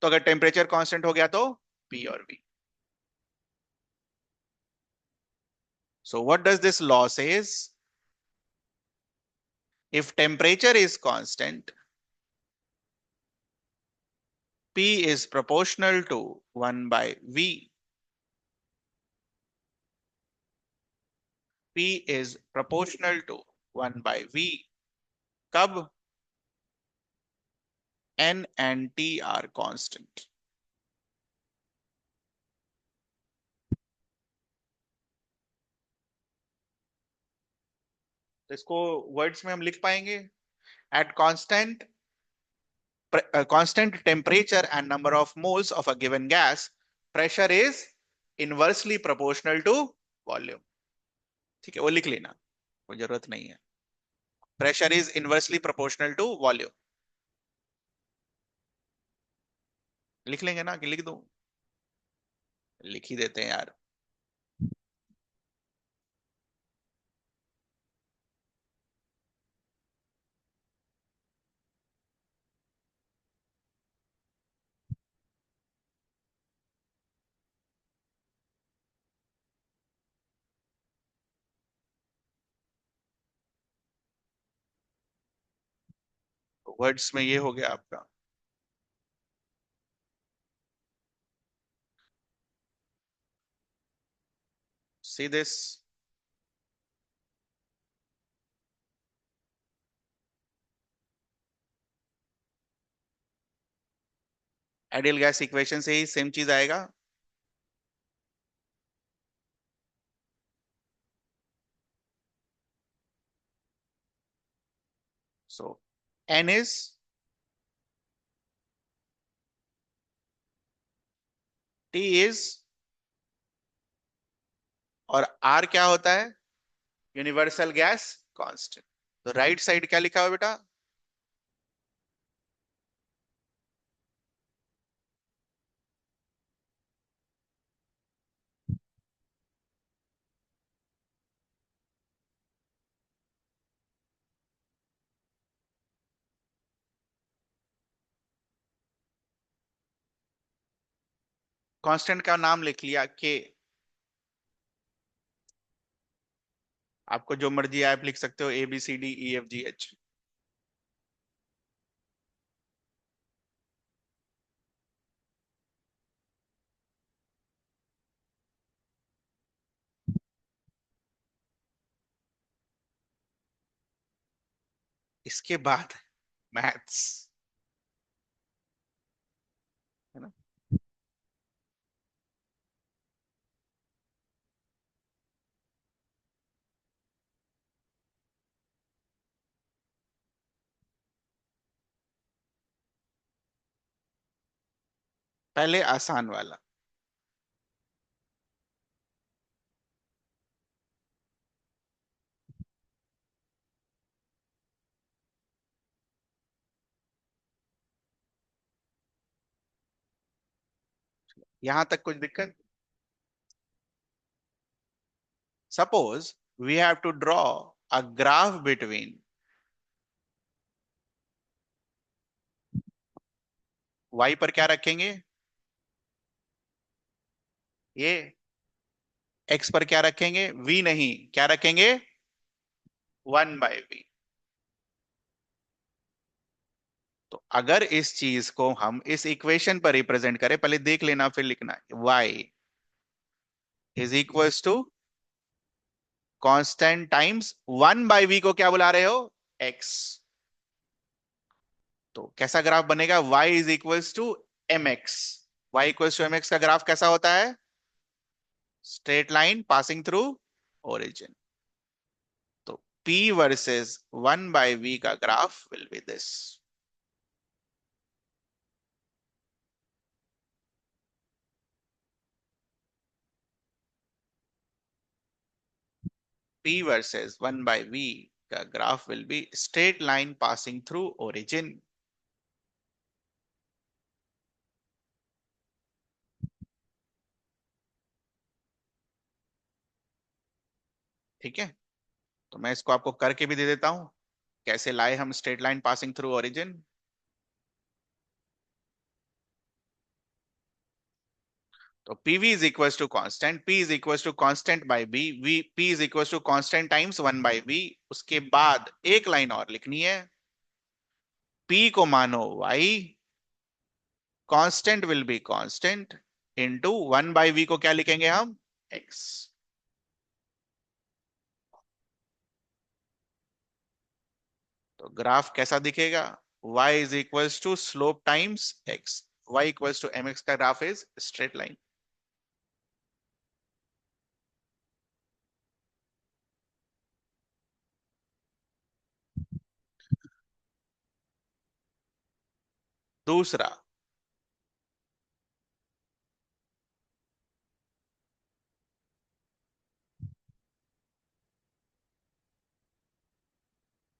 तो अगर टेम्परेचर कांस्टेंट हो गया तो पी और V. So what does this law says? if temperature is constant, P is proportional to 1 by V. P is proportional to 1 by V. कब? N and T are constant. तो इसको वर्ड्स में हम लिख पाएंगे, at constant temperature and number of moles of a given gas, pressure is inversely proportional to volume. ठीक है, वो लिख लेना, कोई जरूरत नहीं है। Pressure is inversely proportional to volume. लिख लेंगे ना कि लिख दूं? लिख ही देते हैं यार। वर्ड्स में ये हो गया आपका। See this? Ideal gas equation से ही सेम चीज आएगा. So N is T is और R क्या होता है? Universal gas constant. तो राइट साइड क्या लिखा हुआ बेटा? कांस्टेंट का नाम लिख लिया के. आपको जो मर्जी आप लिख सकते हो, ABCDEFGH. इसके बाद मैथ्स, है ना. पहले आसान वाला. यहां तक कुछ दिक्कत? Suppose we have to draw a graph between, y पर क्या रखेंगे? ये. x पर क्या रखेंगे? v नहीं, क्या रखेंगे? 1/v. तो अगर इस चीज को हम इस इक्वेशन पर रिप्रेजेंट करें, पहले देख लेना फिर लिखना. y is equals to constant times 1/v को क्या बुला रहे हो? x. तो कैसा ग्राफ बनेगा? y is equals to mx. y equals to mx का ग्राफ कैसा होता है? Straight line passing through origin. तो p वर्सेस 1/v का graph will be this. p versus 1/v का graph will be straight line passing through origin. ठीक है. तो मैं इसको आपको करके भी दे देता हूं, कैसे लाए हम straight line passing through origin. तो pv is equal to constant, p is equal to constant by b, p is equal to constant times 1/v. उसके बाद एक लाइन और लिखनी है. p को मानो y, constant will be constant, into 1/v को क्या लिखेंगे हम? x. तो ग्राफ कैसा दिखेगा? y is equal to slope times x. y equal to mx का ग्राफ इज स्ट्रेट लाइन. दूसरा,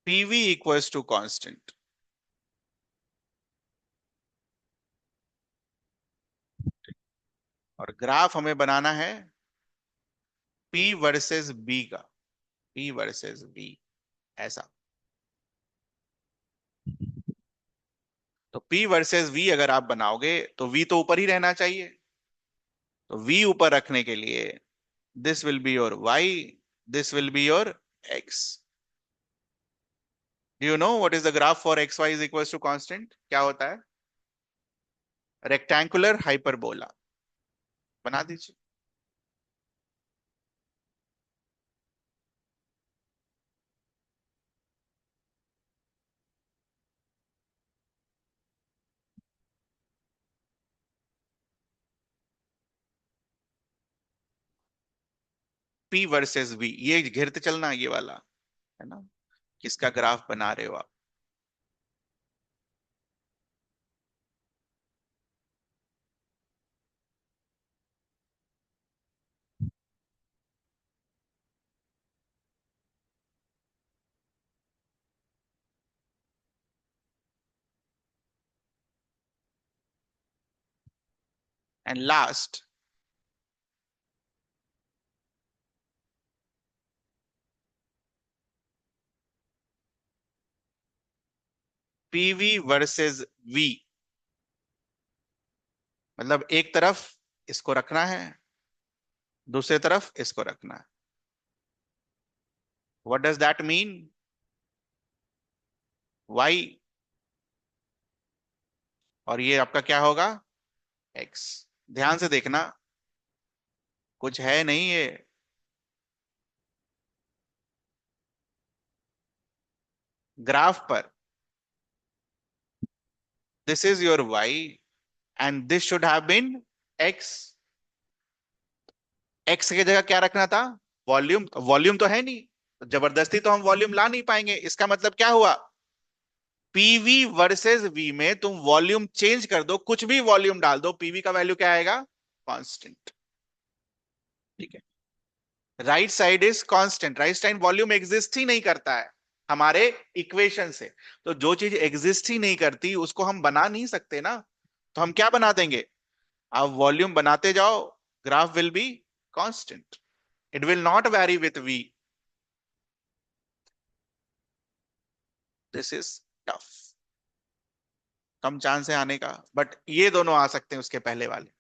pv इक्वल्स टू कांस्टेंट. और ग्राफ हमें बनाना है p वर्सेस b का. p वर्सेस b ऐसा. तो p वर्सेस v अगर आप बनाओगे तो v तो ऊपर ही रहना चाहिए. तो v ऊपर रखने के लिए this will be your y, this will be your x. Do you know what is the graph for X Y is equal to constant? क्या होता है? Rectangular hyperbola. बना दीजिए. P वर्सेस V, ये घेरते चलना, ये वाला है ना, किसका ग्राफ बना रहे हो आप। And last, PV versus V, मतलब एक तरफ इसको रखना है, दूसरी तरफ इसको रखना है। What does that mean? Y, और ये आपका क्या होगा? X। ध्यान से देखना, कुछ है नहीं ये। ग्राफ पर this is your Y and this should have been X। X की जगह क्या रखना था? वॉल्यूम। वॉल्यूम तो है नहीं, तो जबरदस्ती तो हम वॉल्यूम ला नहीं पाएंगे। इसका मतलब क्या हुआ? पीवी वर्सेस वी में तुम वॉल्यूम चेंज कर दो, कुछ भी वॉल्यूम डाल दो, पीवी का वैल्यू क्या आएगा? कांस्टेंट। ठीक है, right side is constant. Right side volume exist ही नहीं करता है हमारे इक्वेशन से। तो जो चीज एग्जिस्ट ही नहीं करती उसको हम बना नहीं सकते ना, तो हम क्या बना देंगे? आप वॉल्यूम बनाते जाओ, graph will be constant, it will not vary with V. This is tough, कम चांस है आने का, बट ये दोनों आ सकते हैं उसके पहले वाले।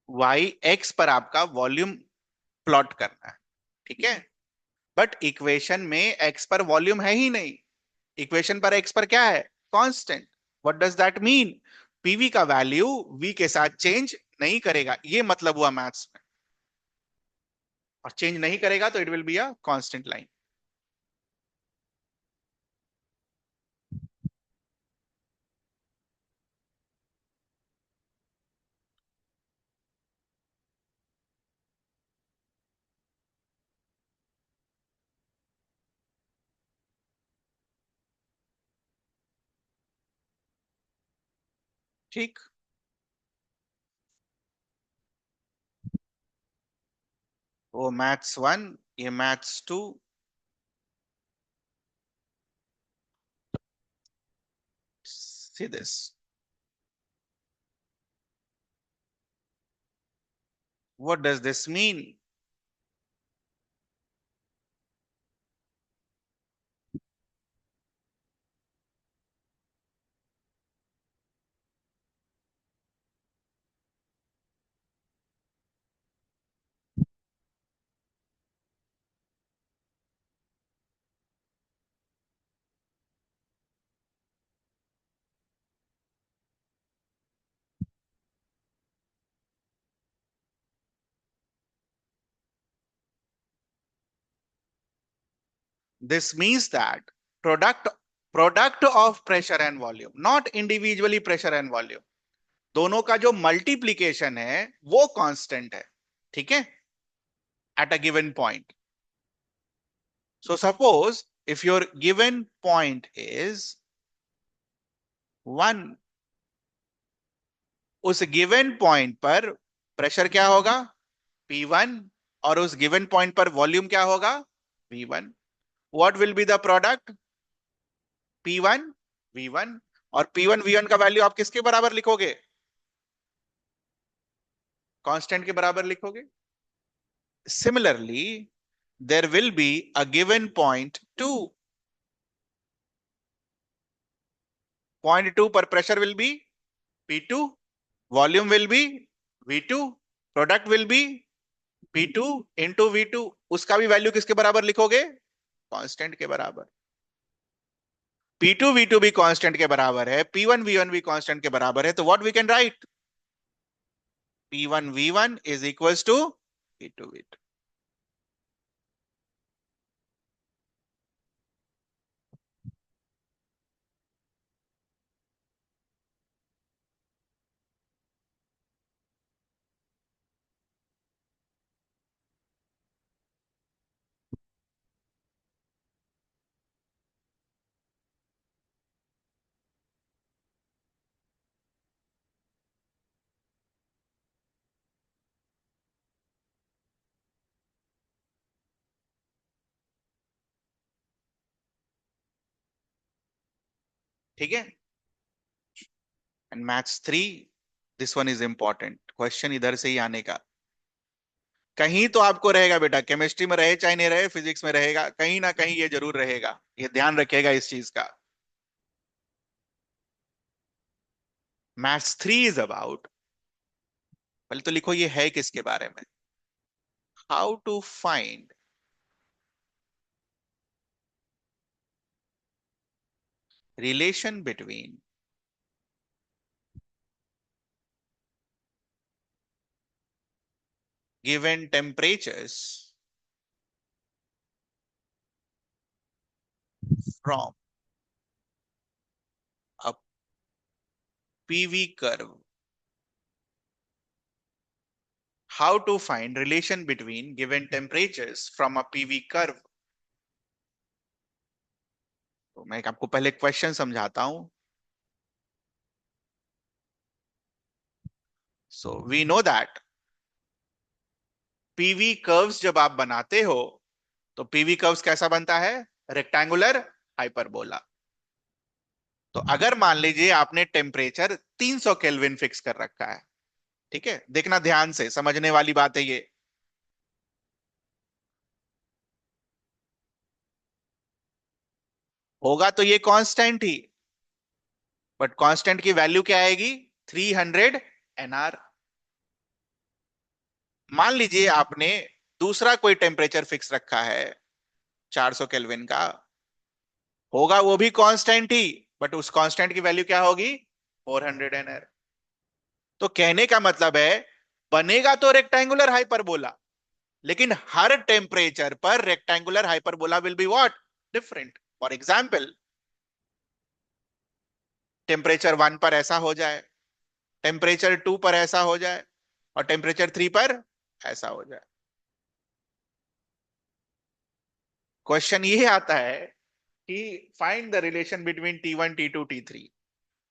वाई एक्स पर आपका वॉल्यूम प्लॉट करना है, ठीक है, बट इक्वेशन में एक्स पर वॉल्यूम है ही नहीं। इक्वेशन पर एक्स पर क्या है? Constant. What does that mean? PV का वैल्यू वी के साथ चेंज नहीं करेगा, ये मतलब हुआ मैथ्स में। और चेंज नहीं करेगा तो it will be a constant line. ठीक, वो मैथ्स वन, ये maths two. See this, what does this mean? This means that product product of pressure and volume, not individually pressure and volume, दोनों का जो मल्टीप्लीकेशन है वो कांस्टेंट है, ठीक है, at a given point. So suppose if your given point is 1, उस गिवन पॉइंट पर प्रेशर क्या होगा? P1, और उस गिवन पॉइंट पर वॉल्यूम क्या होगा? V1। What will be the product? P1 V1, और P1 V1 का वैल्यू आप किसके बराबर लिखोगे? कांस्टेंट के बराबर लिखोगे। Similarly, there will be a given point 2. Point 2 पर pressure will be P2, volume will be V2, product will be P2 into V2, उसका भी वैल्यू किसके बराबर लिखोगे? कांस्टेंट के बराबर। P2 V2 भी कांस्टेंट के बराबर है, P1 V1 भी कांस्टेंट के बराबर है, तो what we can write? P1 V1 is equals to P2 V2। ठीक है। And maths 3, this one is important question, इधर से ही आने का। कहीं तो आपको रहेगा बेटा, केमिस्ट्री में रहे चाहे नहीं रहे, फिजिक्स में रहेगा, कहीं ना कहीं ये जरूर रहेगा, ये ध्यान रखिएगा इस चीज का। मैथ्स 3 इज अबाउट, पहले तो लिखो ये है किसके बारे में। How to find relation between given temperatures from a PV curve. How to find relation between given temperatures from a PV curve? तो मैं आपको पहले क्वेश्चन समझाता हूं। So we know that PV curves जब आप बनाते हो तो पीवी कर्व्स कैसा बनता है? Rectangular hyperbola. तो अगर मान लीजिए आपने टेम्परेचर 300 केल्विन फिक्स कर रखा है, ठीक है, देखना ध्यान से, समझने वाली बात है ये। होगा तो ये कांस्टेंट ही, बट कांस्टेंट की वैल्यू क्या आएगी? 300 एनआर। मान लीजिए आपने दूसरा कोई टेम्परेचर फिक्स रखा है 400 केल्विन का, होगा वो भी कांस्टेंट ही, बट उस कांस्टेंट की वैल्यू क्या होगी? 400 एनआर। तो कहने का मतलब है बनेगा तो रेक्टेंगुलर हाइपरबोला, लेकिन हर टेम्परेचर पर rectangular hyperbola will be what? Different. For example, temperature 1 पर ऐसा हो जाए, टेम्परेचर 2 पर ऐसा हो जाए, और टेम्परेचर 3 पर ऐसा हो जाए। क्वेश्चन ये आता है कि find the relation between T1 T2 T3,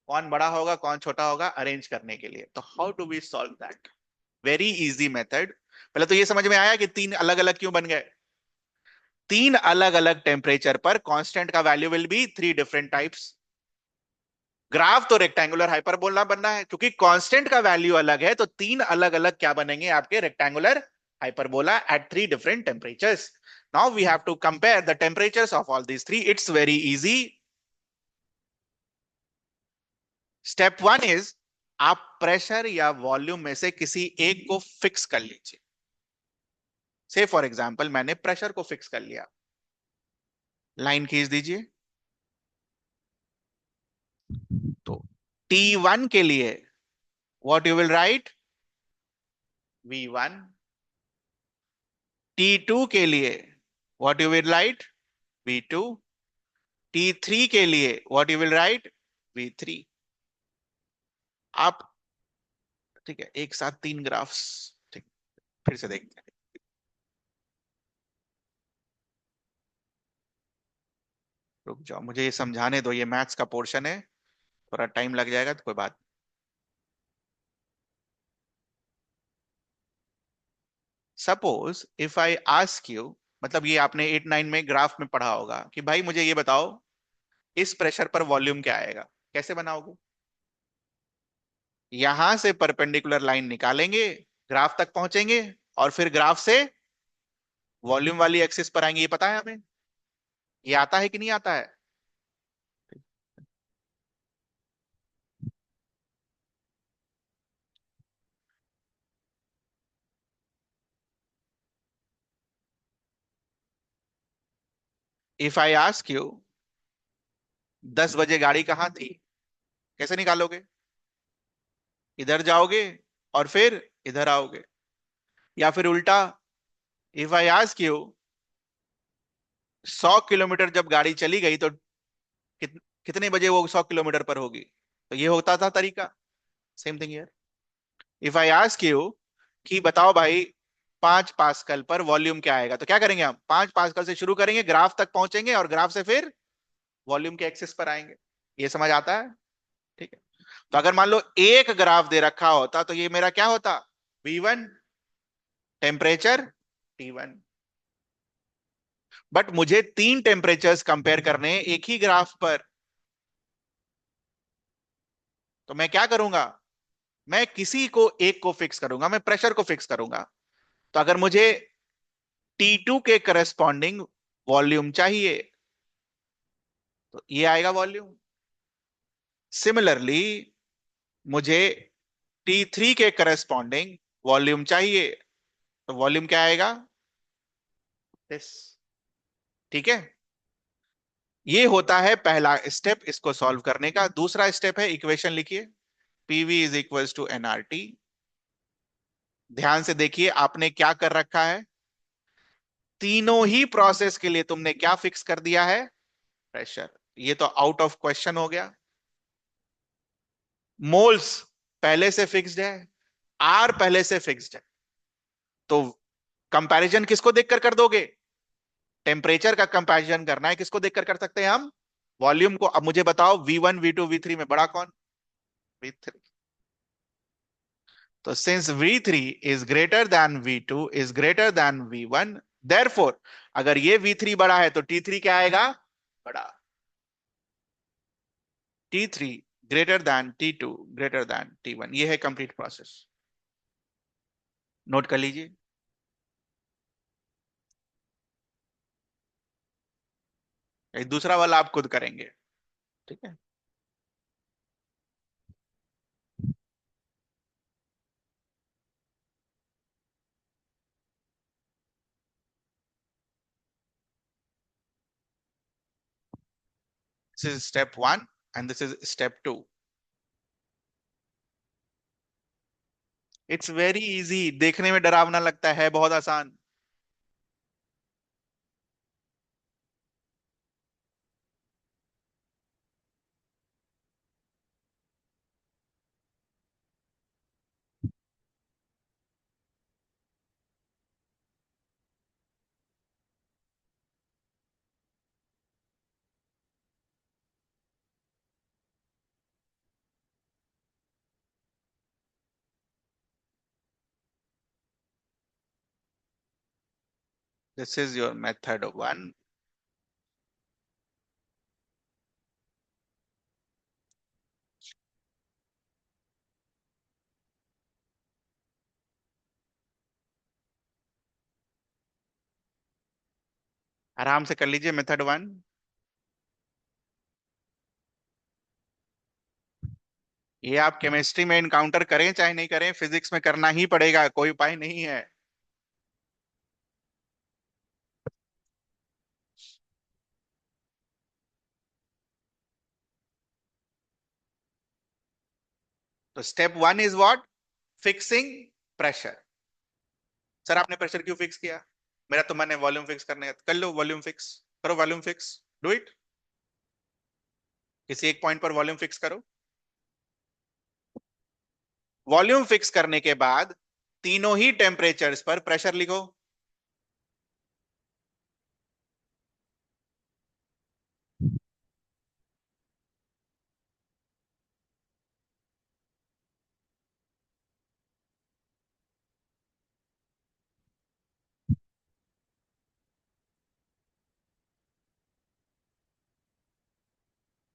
कौन बड़ा होगा कौन छोटा होगा अरेंज करने के लिए। तो how to be solve that? Very easy method. पहले तो ये समझ में आया कि तीन अलग अलग क्यों बन गए। तीन अलग अलग टेम्परेचर पर कांस्टेंट का value will be three different types. Graph तो रेक्टेंगुलर हाइपरबोला बनना है, क्योंकि कांस्टेंट का वैल्यू अलग है, तो तीन अलग अलग क्या बनेंगे आपके? Rectangular hyperbola at three different temperatures. Now we have to compare the temperatures of all these three. It's very easy. Step one is, आप प्रेशर या वॉल्यूम में से किसी एक को फिक्स कर लीजिए। से फॉर एग्जाम्पल मैंने प्रेशर को फिक्स कर लिया, लाइन खींच दीजिए। तो T1 के लिए what you will write? V1। T2 के लिए what you will write? V2। T3 के लिए what you will write? V3। आप, ठीक है, एक साथ तीन ग्राफ्स, ठीक, फिर से देखते हैं। रुक जाओ, मुझे ये समझाने दो, ये मैथ्स का पोर्शन है, थोड़ा टाइम लग जाएगा तो कोई बात। Suppose if I ask you, मतलब ये आपने 8 9 में ग्राफ में पढ़ा होगा कि भाई मुझे ये बताओ इस प्रेशर पर वॉल्यूम क्या आएगा। कैसे बनाओगे? यहां से परपेंडिकुलर लाइन निकालेंगे, ग्राफ तक पहुंचेंगे, और फिर ग्राफ से वॉल्यूम वाली एक्सिस पर आएंगे। ये पता है हमें, ये आता है कि नहीं आता है? इफ आई आस्क यू 10 बजे गाड़ी कहाँ थी, कैसे निकालोगे? इधर जाओगे और फिर इधर आओगे, या फिर उल्टा, if I ask you 100 kilometre जब गाड़ी चली गई तो कितने बजे वो 100 किलोमीटर पर होगी? तो ये होता था तरीका। Same thing here. If I ask you कि बताओ भाई 5 पास्कल पर वॉल्यूम क्या आएगा, तो क्या करेंगे? हम 5 पास्कल से शुरू करेंगे, ग्राफ तक पहुंचेंगे और ग्राफ से फिर वॉल्यूम के एक्सिस पर आएंगे। ये समझ आता है? ठीक है। तो अगर मान लो एक ग्राफ दे रखा होता तो ये मेरा क्या होता? V1, temperature T1। बट मुझे 3 टेम्परेचर्स कंपेयर करने हैं एक ही ग्राफ पर। तो मैं क्या करूंगा? मैं किसी को एक को फिक्स करूंगा, मैं प्रेशर को फिक्स करूंगा। तो अगर मुझे T2 के करस्पॉन्डिंग वॉल्यूम चाहिए तो ये आएगा वॉल्यूम। सिमिलरली मुझे T3 के करस्पॉन्डिंग वॉल्यूम चाहिए, तो वॉल्यूम क्या आएगा? दिस। ठीक है। ये होता है पहला स्टेप इसको सॉल्व करने का। दूसरा स्टेप है, इक्वेशन लिखिए। PV is equal to NRT. ध्यान से देखिए आपने क्या कर रखा है। तीनों ही प्रोसेस के लिए तुमने क्या फिक्स कर दिया है? प्रेशर। ये तो आउट ऑफ क्वेश्चन हो गया। मोल्स पहले से फिक्स्ड है, आर पहले से फिक्स्ड है। तो कंपैरिजन किसको देखकर कर दोगे? टेम्परेचर का कंपैरिजन करना है, किसको देखकर कर सकते हैं हम? वॉल्यूम को। अब मुझे बताओ V1 V2 V3 में बड़ा कौन? V3। तो since V3 is greater then V2 is greater then V1, therefore अगर ये V3 बड़ा है तो T3 क्या आएगा? बड़ा। T3 greater than T2 greater than T1। ये है कंप्लीट प्रोसेस। नोट कर लीजिए। दूसरा वाला आप खुद करेंगे। ठीक है। This is step 1 and this is step 2। It's very easy, देखने में डरावना लगता है, बहुत आसान। This is your method 1। आराम से कर लीजिए मेथड 1। ये आप केमिस्ट्री में इनकाउंटर करें चाहे नहीं करें, फिजिक्स में करना ही पड़ेगा, कोई उपाय नहीं है। तो step 1 is what? Fixing pressure. Sir आपने प्रेशर क्यों फिक्स किया? मेरा तो मन है वॉल्यूम फिक्स करने का। कर लो वॉल्यूम फिक्स। करो वॉल्यूम फिक्स। Do it. किसी एक पॉइंट पर वॉल्यूम फिक्स करो। वॉल्यूम फिक्स करने के बाद तीनों ही टेम्परेचर्स पर प्रेशर लिखो।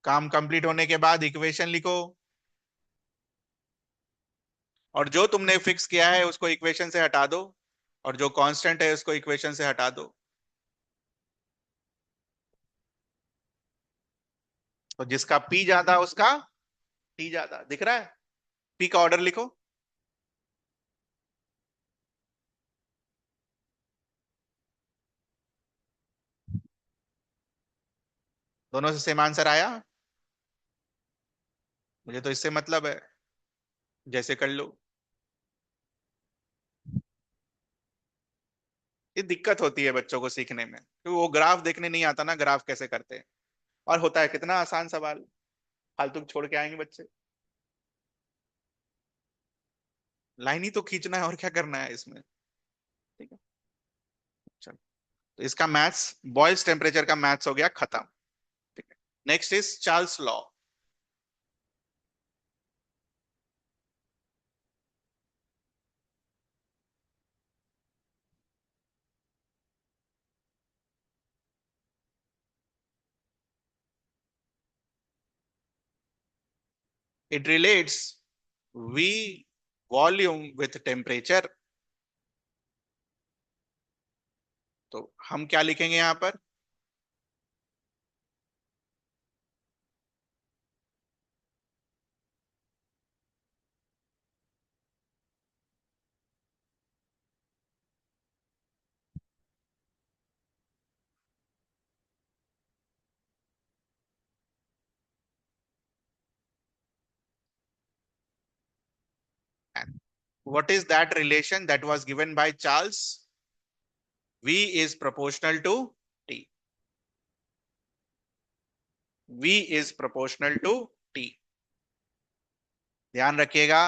काम कंप्लीट होने के बाद इक्वेशन लिखो। और जो तुमने फिक्स किया है उसको इक्वेशन से हटा दो, और जो कांस्टेंट है उसको इक्वेशन से हटा दो। तो जिसका पी ज्यादा उसका टी ज्यादा दिख रहा है। पी का ऑर्डर लिखो। दोनों से सेम आंसर आया? मुझे तो इससे मतलब है, जैसे कर लो। ये दिक्कत होती है बच्चों को सीखने में, क्योंकि वो ग्राफ देखने नहीं आता ना, ग्राफ कैसे करते हैं। और होता है कितना आसान सवाल, फालतू छोड़ के आएंगे बच्चे। लाइन ही तो खींचना है, और क्या करना है इसमें। ठीक है, चलो। तो इसका मैथ्स, बॉयल्स टेम्परेचर का मैथ्स हो गया खत्म। ठीक है, next is Charles law. It relates V volume with temperature. तो हम क्या लिखेंगे यहां पर? What is that relation that was given by Charles? V is proportional to T. V is proportional to T. ध्यान रखिएगा,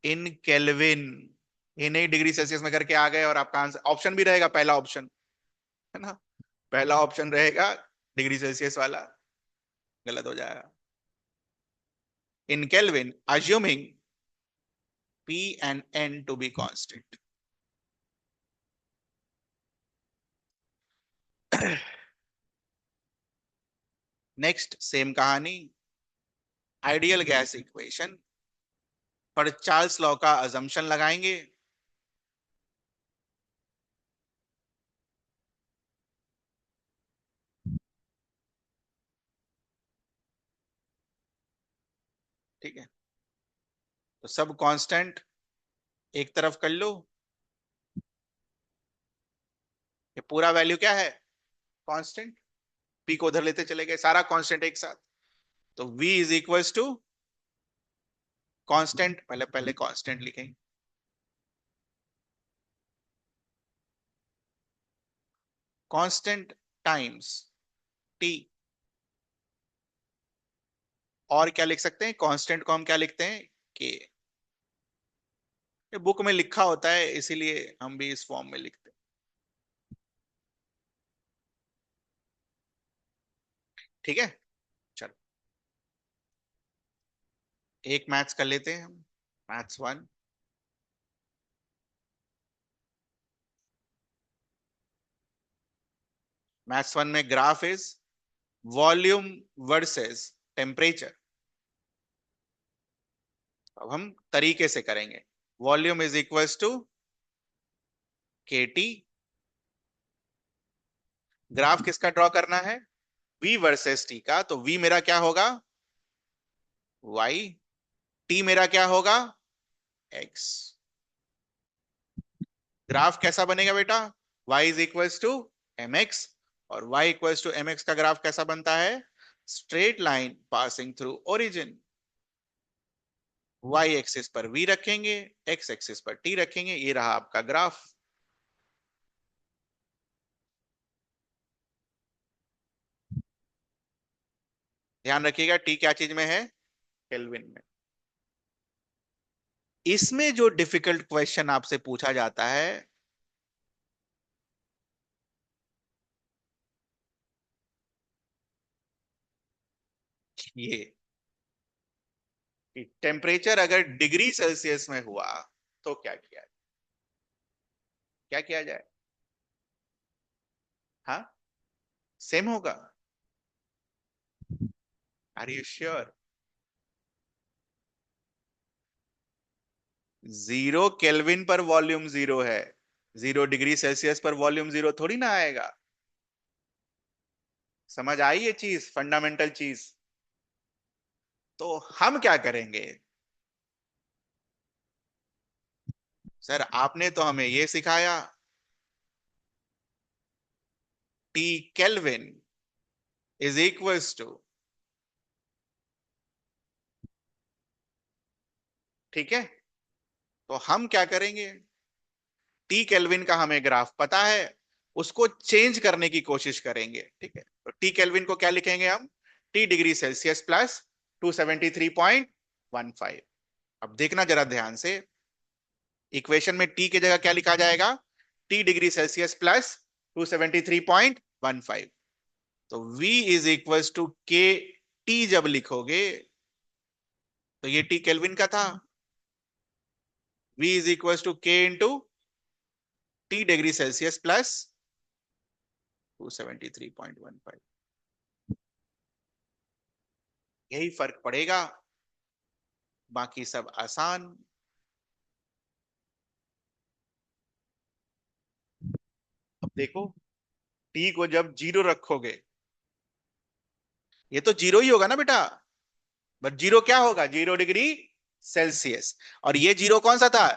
इन केल्विन, ये नहीं डिग्री सेल्सियस में करके आ गए और आपका आंसर ऑप्शन भी रहेगा, पहला ऑप्शन है ना, पहला ऑप्शन रहेगा डिग्री सेल्सियस वाला, गलत हो जाएगा। In Kelvin assuming P and N to be constant. Next same कहानी, आइडियल गैस इक्वेशन पर चार्ल्स लॉ का अजम्पशन लगाएंगे। ठीक है, तो सब कांस्टेंट एक तरफ कर लो, ये पूरा वैल्यू क्या है, कांस्टेंट। पी को उधर लेते चले गए, सारा कांस्टेंट एक साथ। तो v इज इक्वल्स टू कांस्टेंट, पहले पहले कांस्टेंट लिखेंगे, कांस्टेंट टाइम्स t। और क्या लिख सकते हैं, कांस्टेंट को हम क्या लिखते हैं, k। ये बुक में लिखा होता है, इसीलिए हम भी इस फॉर्म में लिखते हैं। ठीक है, चलो एक मैथ्स कर लेते हैं हम, मैथ्स वन। मैथ्स वन में graph is volume versus temperature. अब हम तरीके से करेंगे, वॉल्यूम इज इक्वल्स टू के टी। ग्राफ किसका ड्रॉ करना है, v वर्सेस t का, तो v मेरा क्या होगा, y, t मेरा क्या होगा, x। ग्राफ कैसा बनेगा बेटा, y is equals to mx, और y इक्वल्स टू mx का ग्राफ कैसा बनता है, straight line passing through origin. y axis पर v रखेंगे, x एक्सिस पर t रखेंगे, ये रहा आपका ग्राफ। ध्यान रखिएगा t क्या चीज में है, केल्विन में। इसमें जो डिफिकल्ट क्वेश्चन आपसे पूछा जाता है, ये कि टेम्परेचर अगर डिग्री सेल्सियस में हुआ तो क्या किया, क्या किया जाए। हाँ, सेम होगा, आर यू श्योर? 0 केल्विन पर वॉल्यूम जीरो है, 0 डिग्री सेल्सियस पर वॉल्यूम जीरो थोड़ी ना आएगा। समझ आई ये चीज, फंडामेंटल चीज। तो हम क्या करेंगे, सर आपने तो हमें ये सिखाया, T kelvin is equals to, ठीक है। तो हम क्या करेंगे, टी केल्विन का हमें ग्राफ पता है, उसको चेंज करने की कोशिश करेंगे, ठीक है। तो टी केल्विन को क्या लिखेंगे हम, टी डिग्री सेल्सियस प्लस 273.15। अब देखना जरा ध्यान से, इक्वेशन में टी की जगह क्या लिखा जाएगा, टी डिग्री सेल्सियस प्लस 273.15। तो V इज इक्वल टू के टी जब लिखोगे तो ये टी केल्विन का था, V इज इक्वल टू के into T degree Celsius plus 273.15। यही फर्क पड़ेगा, बाकी सब आसान। अब देखो, टी को जब जीरो रखोगे, ये तो जीरो ही होगा ना बेटा, बट जीरो क्या होगा, 0 डिग्री सेल्सियस। और ये जीरो कौन सा था,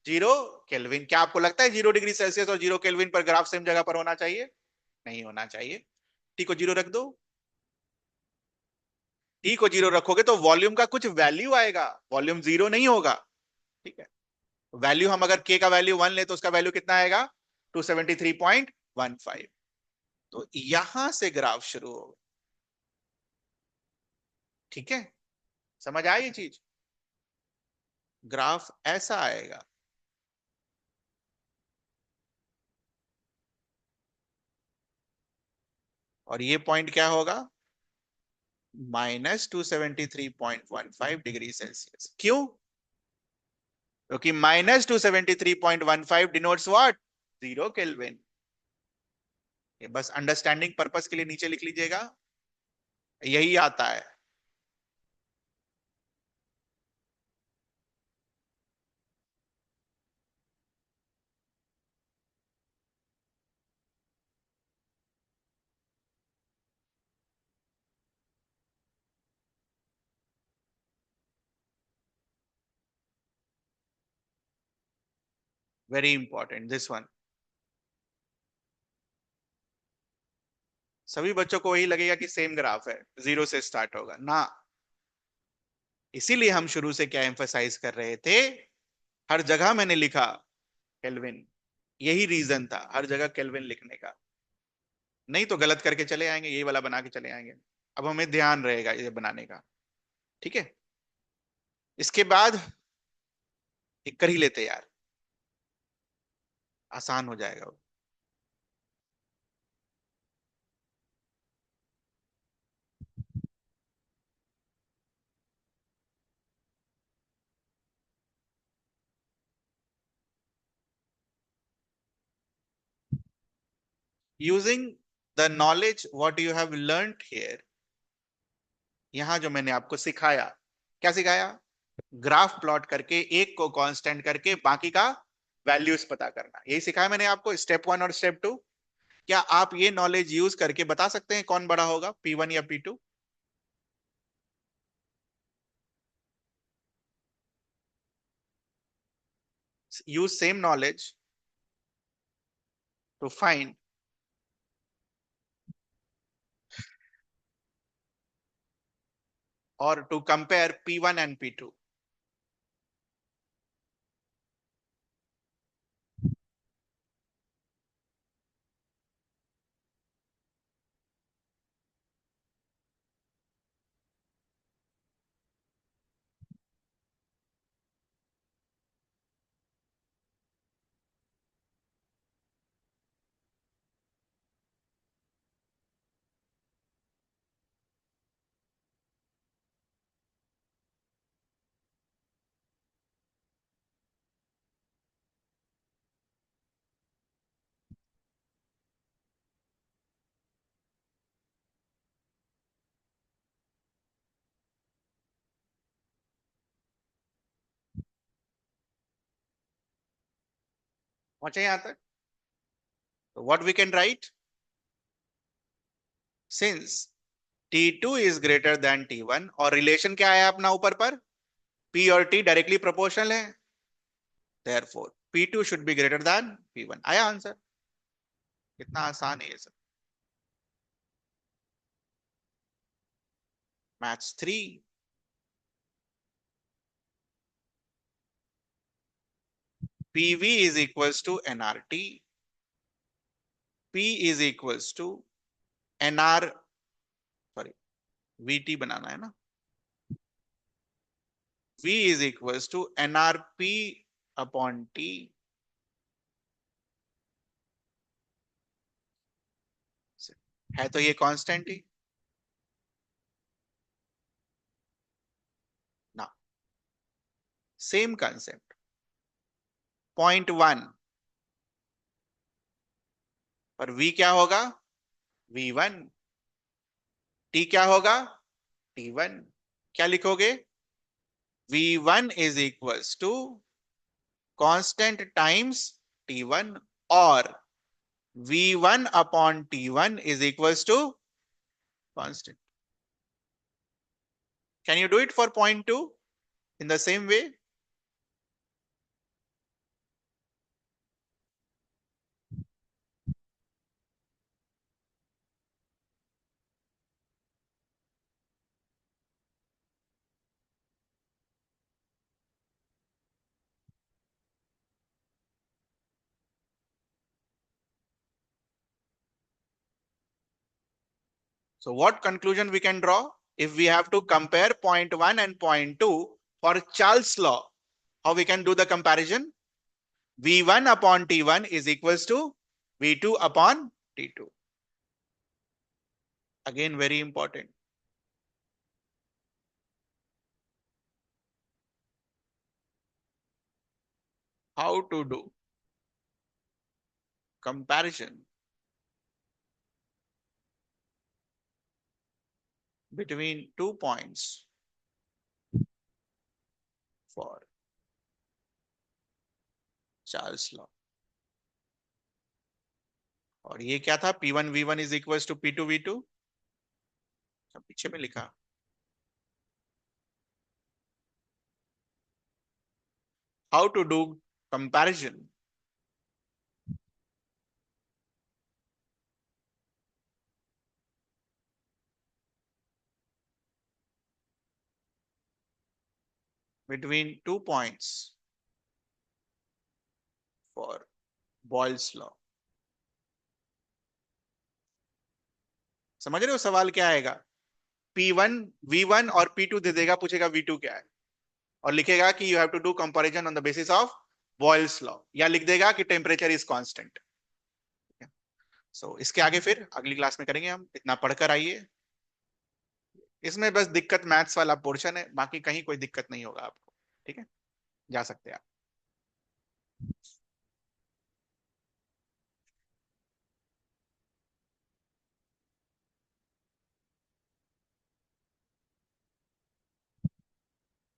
0 केल्विन। क्या आपको लगता है 0 डिग्री सेल्सियस और 0 केल्विन पर ग्राफ सेम जगह पर होना चाहिए, नहीं होना चाहिए। टी को जीरो रख दो, टी को जीरो रखोगे तो वॉल्यूम का कुछ वैल्यू आएगा, वॉल्यूम जीरो नहीं होगा, ठीक है। वैल्यू हम अगर के का वैल्यू 1 ले तो उसका वैल्यू कितना आएगा, 273.15। तो यहां से ग्राफ शुरू होगा, ठीक है। समझ आई ये चीज, ग्राफ ऐसा आएगा। और ये पॉइंट क्या होगा, -273.15 डिग्री सेल्सियस। क्यों, क्योंकि -273.15 डिनोट्स व्हाट, 0 केल्विन। ये बस अंडरस्टैंडिंग पर्पस के लिए नीचे लिख लीजिएगा, यही आता है। Very important this one. सभी बच्चों को वही लगेगा कि सेम ग्राफ है, जीरो से स्टार्ट होगा ना। इसीलिए हम शुरू से क्या एम्फसाइज कर रहे थे, हर जगह मैंने लिखा केल्विन, यही रीजन था हर जगह केल्विन लिखने का। नहीं तो गलत करके चले आएंगे, यही वाला बना के चले आएंगे। अब हमें ध्यान रहेगा ये बनाने का, ठीक है। इसके बाद एक कर ही लेते यार, आसान हो जाएगा। Using the knowledge what you have learned here, यहां जो मैंने आपको सिखाया, क्या सिखाया, ग्राफ प्लॉट करके एक को कांस्टेंट करके बाकी का वैल्यूज पता करना, यही सिखाया मैंने आपको, स्टेप 1 और स्टेप 2। क्या आप ये नॉलेज यूज करके बता सकते हैं कौन बड़ा होगा, P1 या P2? Use same knowledge to find और to compare P1 and P2। पहुंचे यहां तक, तो what we can write, since T2 is greater than T1, और रिलेशन क्या है अपना ऊपर पर, P और T डायरेक्टली प्रोपोर्शनल है, therefore P2 should be greater than P1। आया आंसर, कितना आसान है ये सब। Maths 3। PV is equals to NRT, P is equals to NR, sorry VT बनाना है ना, V is equals to NRP upon T। है तो ये कांस्टेंट ही ना। सेम कंसेप्ट, .1 पर V क्या होगा, V1। T क्या होगा, T1। क्या लिखोगे, V1 is equals to constant times T1, और V1 upon T1 is equals to constant. Can you do it for .2 in the same way? So what conclusion we can draw? If we have to compare .1 and .2 for Charles' law, how we can do the comparison? V1 upon T1 is equals to V2 upon T2. Again, very important. How to do comparison between 2 points for Charles' law. और ये क्या था, P1 V1 is equals to P2 V2, पीछे में लिखा। How to do comparison between 2 points for Boyle's law। समझ रहे हो सवाल क्या आएगा, P1 V1 और P2 दे देगा, पूछेगा V2 क्या है, और लिखेगा कि you have to do comparison on the basis of Boyle's law, या लिख देगा कि टेम्परेचर इज कांस्टेंट। सो इसके आगे फिर अगली क्लास में करेंगे, हम इतना पढ़कर आइए। इसमें बस दिक्कत मैथ्स वाला पोर्शन है, बाकी कहीं कोई दिक्कत नहीं होगा आपको। ठीक है, जा सकते हैं आप।